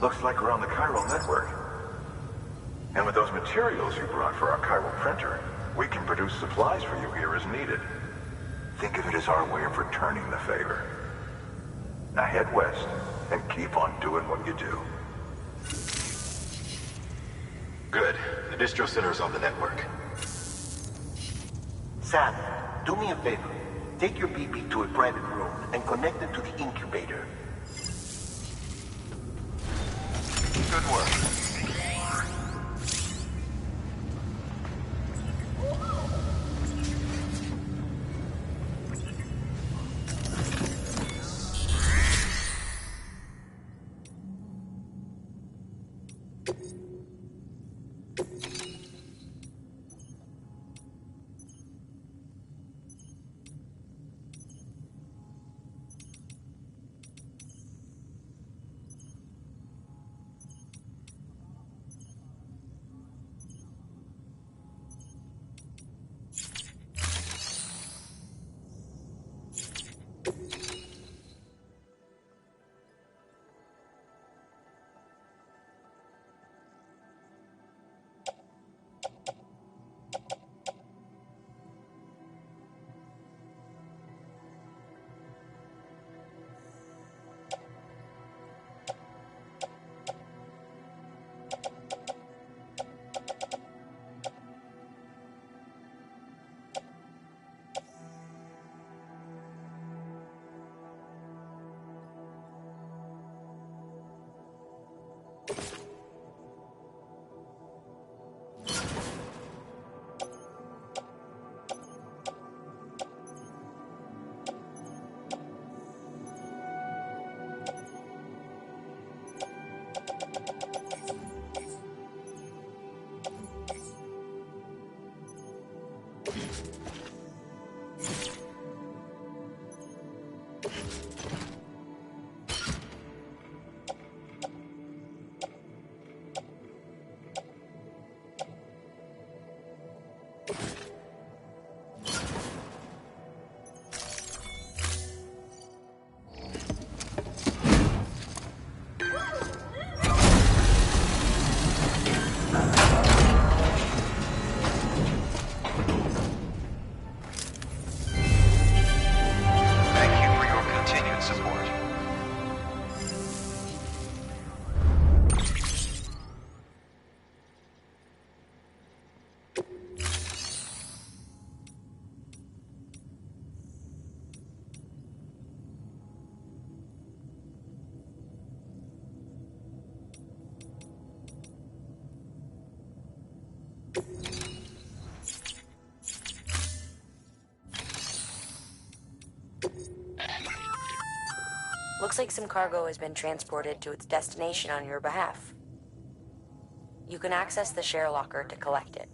Looks like we're on the chiral network. And with those materials you brought for our chiral printer, we can produce supplies for you here as needed. Think of it as our way of returning the favor. Now head west and keep on doing what you do.
Good. The distro center is on the network.
Sam, do me a favor. Take your BB to a private room and connect it to the incubator.
Good work.
Looks like some cargo has been transported to its destination on your behalf. You can access the share locker to collect it.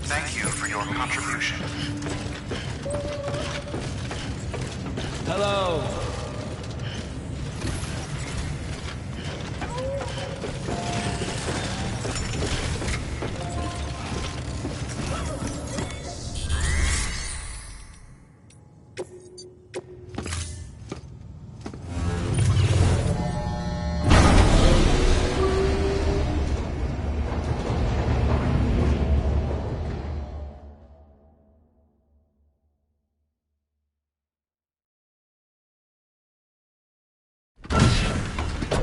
Thank you for your contribution.
Hello.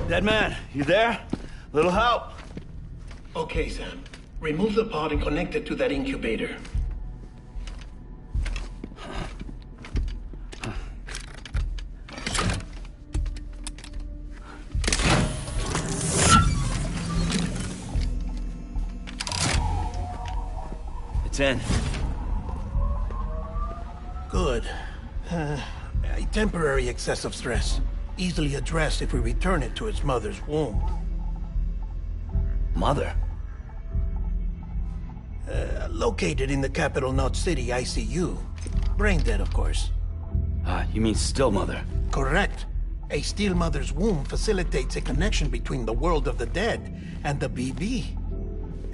Dead man, you there? Little help?
Okay, Sam. Remove the pod and connect it to that incubator.
It's in.
Good. A temporary excess of stress. Easily addressed if we return it to its mother's womb.
Mother?
Located in the capital Knot City ICU. Brain dead, of course.
You mean still mother?
Correct. A still mother's womb facilitates a connection between the world of the dead and the BB.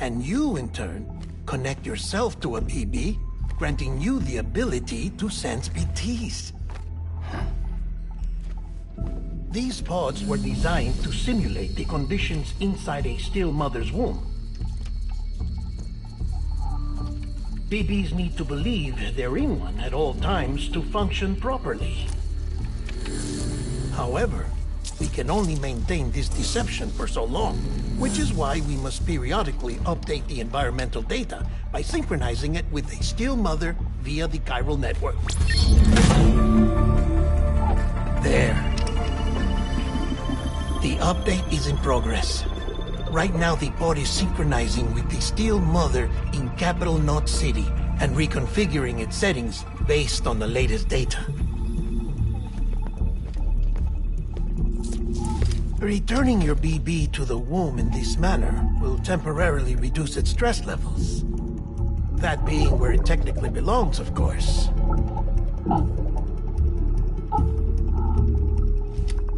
And you, in turn, connect yourself to a BB, granting you the ability to sense BTs. These pods were designed to simulate the conditions inside a still mother's womb. BBs need to believe they're in one at all times to function properly. However, we can only maintain this deception for so long, which is why we must periodically update the environmental data by synchronizing it with a still mother via the chiral network. There. The update is in progress. Right now, the pod is synchronizing with the still mother in capital Knot City and reconfiguring its settings based on the latest data. Returning your BB to the womb in this manner will temporarily reduce its stress levels. That being where it technically belongs, of course.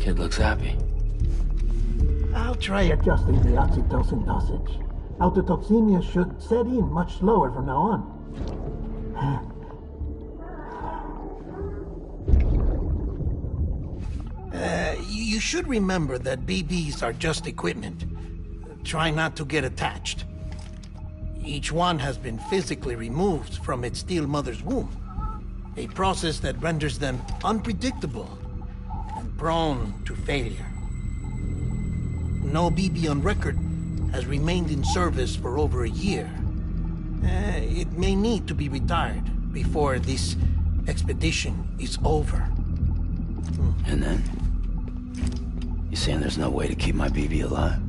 Kid looks happy.
I'll try adjusting the oxytocin dosage. Autotoxemia should set in much slower from now on. You should remember that BBs are just equipment. Try not to get attached. Each one has been physically removed from its steel mother's womb. A process that renders them unpredictable and prone to failure. No BB on record has remained in service for over a year. It may need to be retired before this expedition is over.
And then? You saying there's no way to keep my BB alive?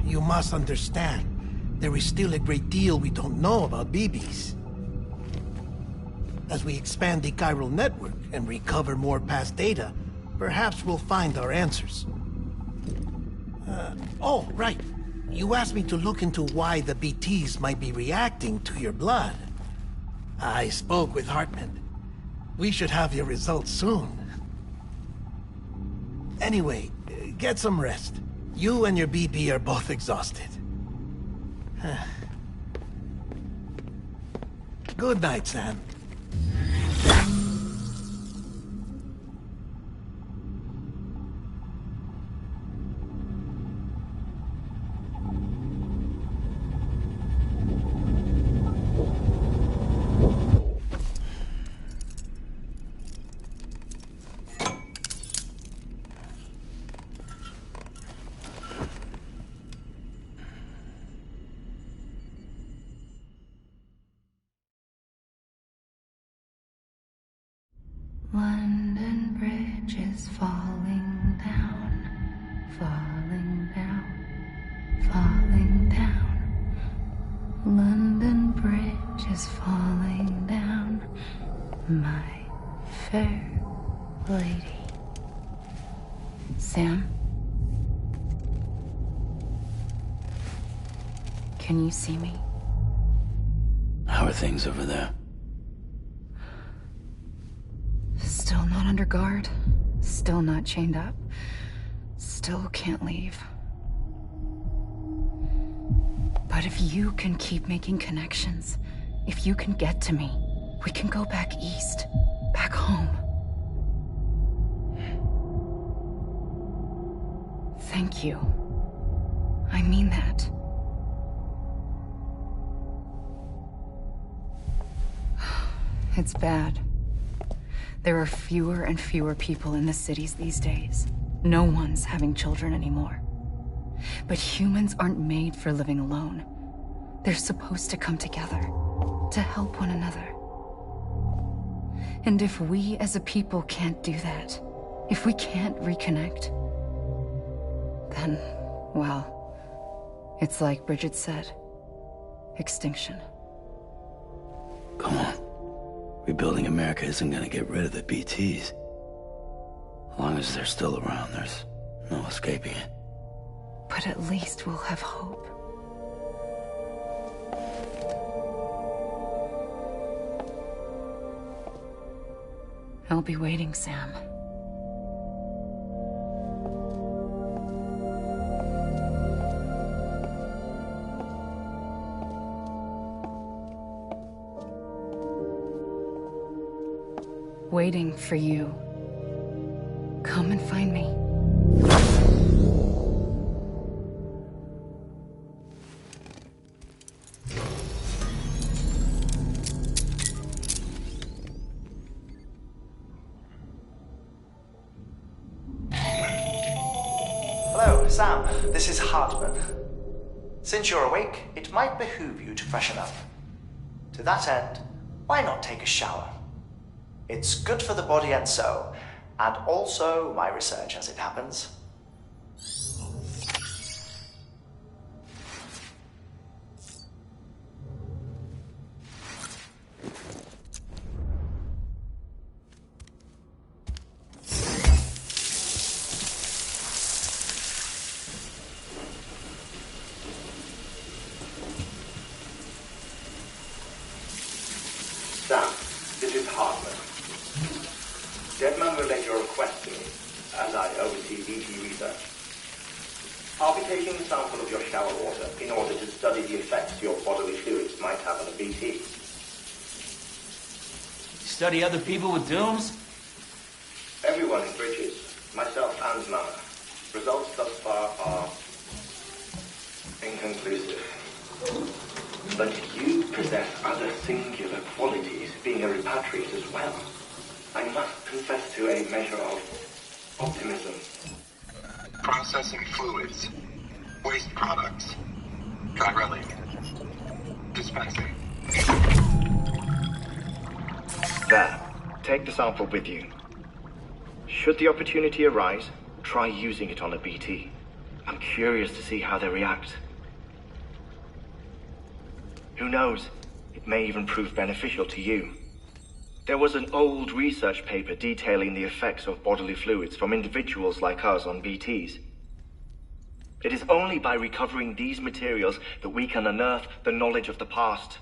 You must understand, there is still a great deal we don't know about BBs. As we expand the chiral network and recover more past data, perhaps we'll find our answers. Oh, right. You asked me to look into why the BTs might be reacting to your blood. I spoke with Hartman. We should have your results soon. Anyway, get some rest. You and your BB are both exhausted. Good night, Sam.
London Bridge is falling down, falling down, falling down. London Bridge is falling down, my fair lady. Sam? Can you see me?
How are things over there?
Still not under guard, still not chained up, still can't leave. But if you can keep making connections, if you can get to me, we can go back east, back home. Thank you. I mean that. It's bad. There are fewer and fewer people in the cities these days. No one's having children anymore. But humans aren't made for living alone. They're supposed to come together, to help one another. And if we as a people can't do that, if we can't reconnect, then, well, it's like Bridget said, extinction.
Come on. Rebuilding America isn't gonna get rid of the BTs. As long as they're still around, there's no escaping it.
But at least we'll have hope. I'll be waiting, Sam. Waiting for you. Come and find me.
Hello, Sam. This is Hartman. Since you're awake, it might behoove you to freshen up. To that end, why not take a shower? It's good for the body and soul, and also my research as it happens.
Sam, this is Hartman. Deadman relayed your request to me, as I oversee BT research. I'll be taking a sample of your shower water in order to study the effects your bodily fluids might have on a BT.
Study other people with dooms?
Everyone in Bridges Results thus far are inconclusive. But you possess other singular qualities, being a repatriate as well. I must confess to a measure of optimism.
Processing fluids. Waste products. Chirelli. Dispensing.
There. Take the sample with you. Should the opportunity arise, try using it on a BT. I'm curious to see how they react. Who knows? It may even prove beneficial to you. There was an old research paper detailing the effects of bodily fluids from individuals like us on BTs. It is only by recovering these materials that we can unearth the knowledge of the past.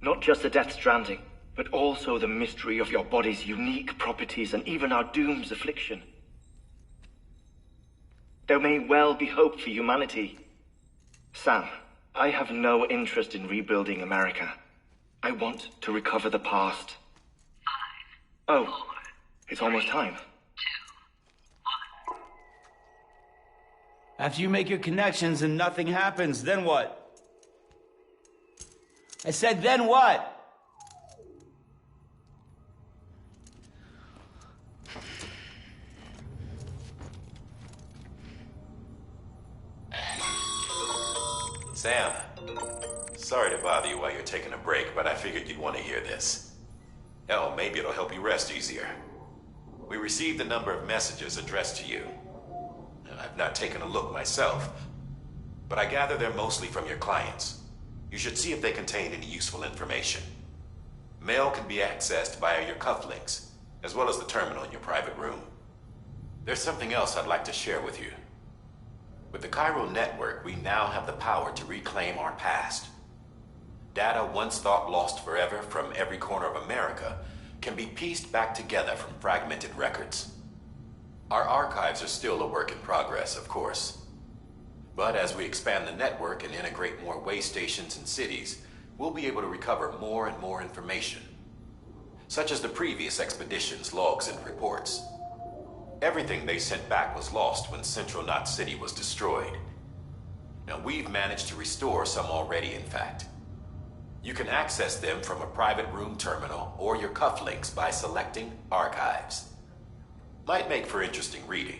Not just the Death Stranding, but also the mystery of your body's unique properties and even our doom's affliction. There may well be hope for humanity. Sam, I have no interest in rebuilding America. I want to recover the past. 5, 4, it's almost time.
2, 1.
After you make your connections and nothing happens, then what? I said, then what?
Sam, sorry to bother you while you're taking a break, but I figured you'd want to hear this. Hell, maybe it'll help you rest easier. We received a number of messages addressed to you. I've not taken a look myself, but I gather they're mostly from your clients. You should see if they contain any useful information. Mail can be accessed via your cufflinks, as well as the terminal in your private room. There's something else I'd like to share with you. With the Chiral network, we now have the power to reclaim our past. Data once thought lost forever from every corner of America can be pieced back together from fragmented records. Our archives are still a work in progress, of course. But as we expand the network and integrate more way stations and cities, we'll be able to recover more and more information, such as the previous expedition's logs and reports. Everything they sent back was lost when Central Knot City was destroyed. Now, we've managed to restore some already, in fact. You can access them from a private room terminal or your cufflinks by selecting Archives. Might make for interesting reading.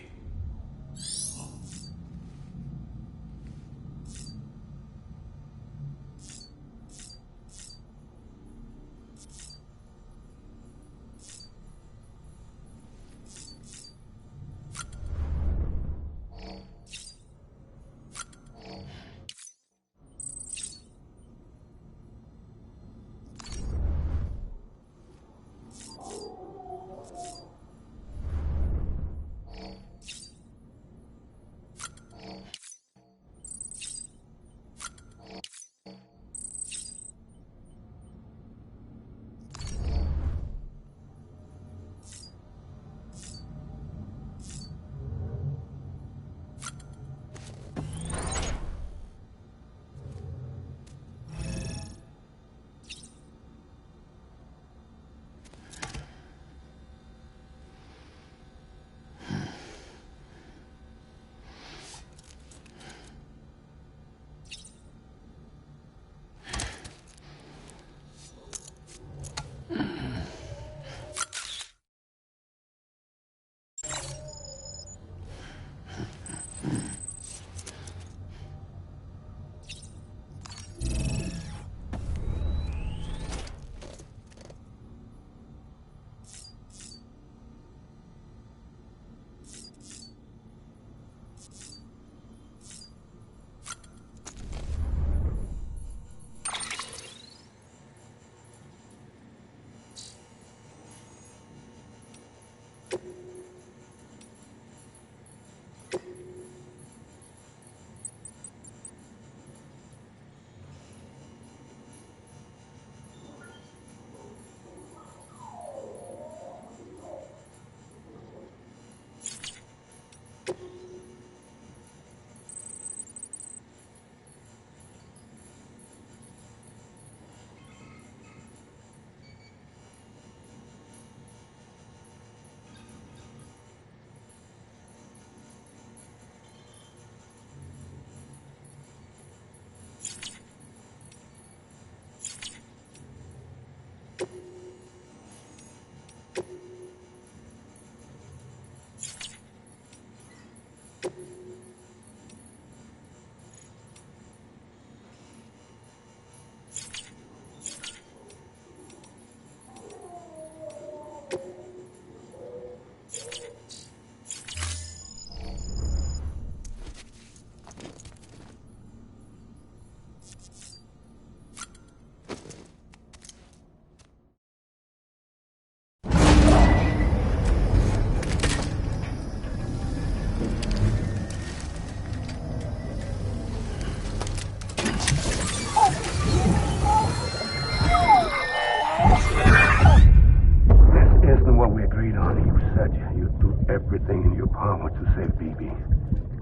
sweetheart, you said you'd do everything in your power to save BB.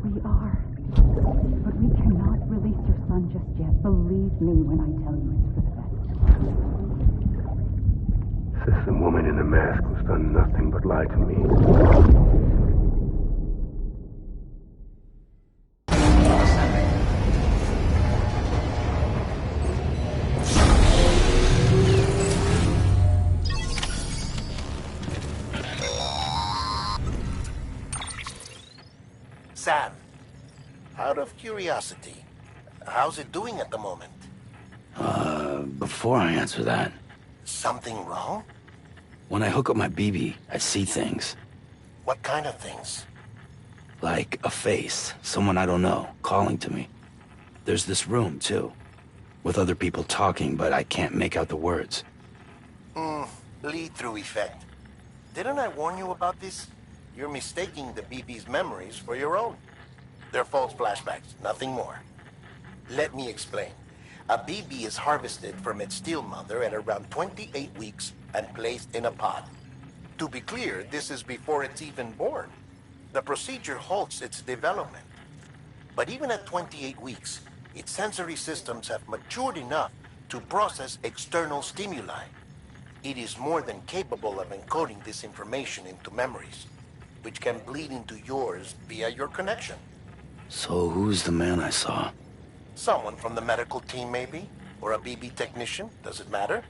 We are. But we cannot release your son just yet. Believe me when I tell you it's for the best.
System woman in the mask who's done nothing but lie to me.
Sam, out of curiosity, how's it doing at the moment?
Before I answer that...
Something wrong?
When I hook up my BB, I see things.
What kind of things?
Like a face, someone I don't know, calling to me. There's this room, too, with other people talking, but I can't make out the words.
Lead-through effect. Didn't I warn you about this? You're mistaking the BB's memories for your own. They're false flashbacks, nothing more. Let me explain. A BB is harvested from its steel mother at around 28 weeks and placed in a pod. To be clear, this is before it's even born. The procedure halts its development. But even at 28 weeks, its sensory systems have matured enough to process external stimuli. It is more than capable of encoding this information into memories, which can bleed into yours via your connection.
So who's the man I saw?
Someone from the medical team, maybe? Or a BB technician? Does it matter?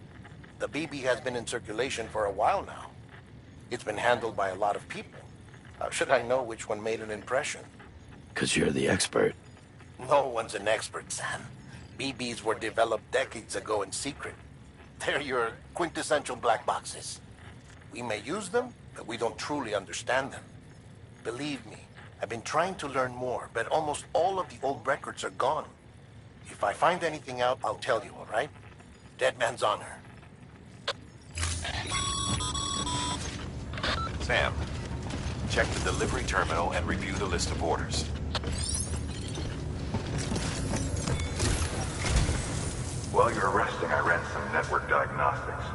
The BB has been in circulation for a while now. It's been handled by a lot of people. How should I know which one made an impression?
'Cause you're the expert.
No one's an expert, Sam. BBs were developed decades ago in secret. They're your quintessential black boxes. We may use them, but we don't truly understand them. Believe me, I've been trying to learn more, but almost all of the old records are gone. If I find anything out, I'll tell you, all right? Dead man's honor.
Sam, check the delivery terminal and review the list of orders.
While you're resting, I ran some network diagnostics.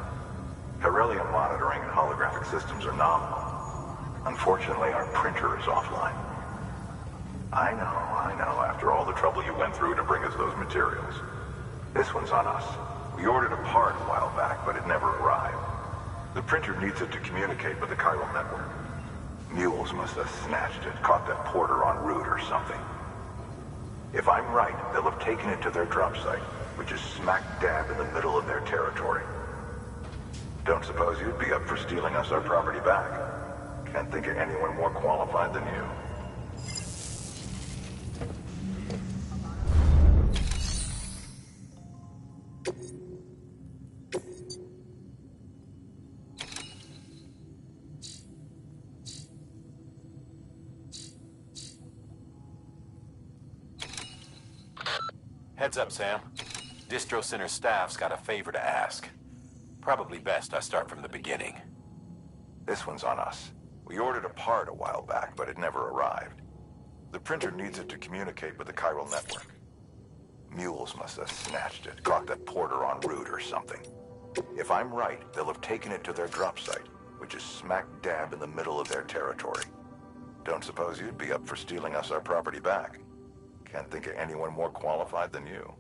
Beryllium monitoring and holographic systems are nominal. Unfortunately, our printer is offline. I know, after all the trouble you went through to bring us those materials. This one's on us. We ordered a part a while back, but it never arrived. The printer needs it to communicate with the chiral network. Mules must have snatched it, caught that porter en route or something. If I'm right, they'll have taken it to their drop site, which is smack dab in the middle of their territory. Don't suppose you'd be up for stealing us our property back? Can't think of anyone more qualified than you.
Heads up, Sam. Distro Center staff's got a favor to ask. Probably best I start from the beginning.
This one's on us. We ordered a part a while back, but it never arrived. The printer needs it to communicate with the chiral network. Mules must have snatched it, caught that porter en route or something. If I'm right, they'll have taken it to their drop site, which is smack dab in the middle of their territory. Don't suppose you'd be up for stealing us our property back? Can't think of anyone more qualified than you.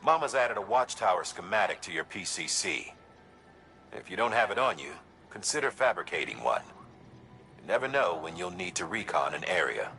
Mama's added a watchtower schematic to your PCC. If you don't have it on you, consider fabricating one. You never know when you'll need to recon an area.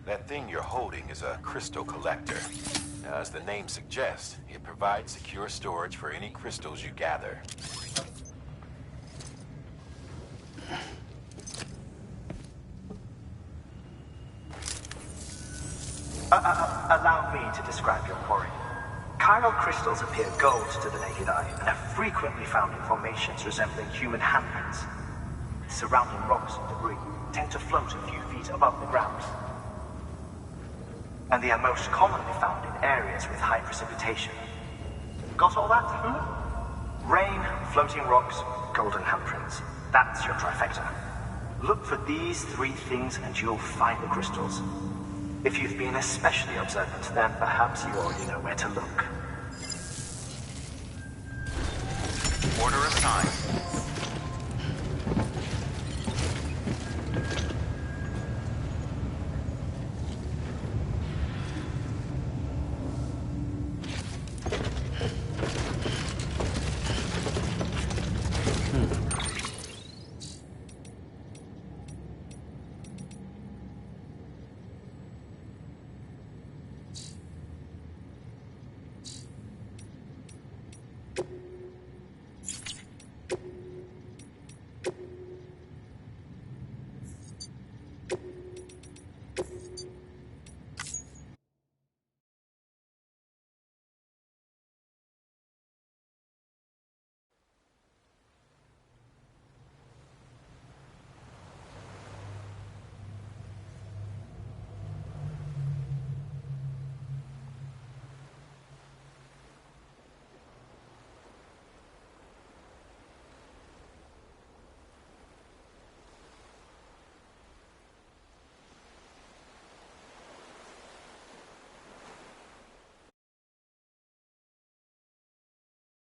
That thing you're holding is a crystal collector. Now, as the name suggests, it provides secure storage for any crystals you gather.
Allow me to describe your quarry. Chiral crystals appear gold to the naked eye and are frequently found in formations resembling human handprints. Surrounding rocks and debris tend to float a few feet above the ground. And they are most commonly found in areas with high precipitation. Got all that? Rain, floating rocks, golden handprints. That's your trifecta. Look for these three things and you'll find the crystals. If you've been especially observant, then perhaps you already know where to look.
Order assigned.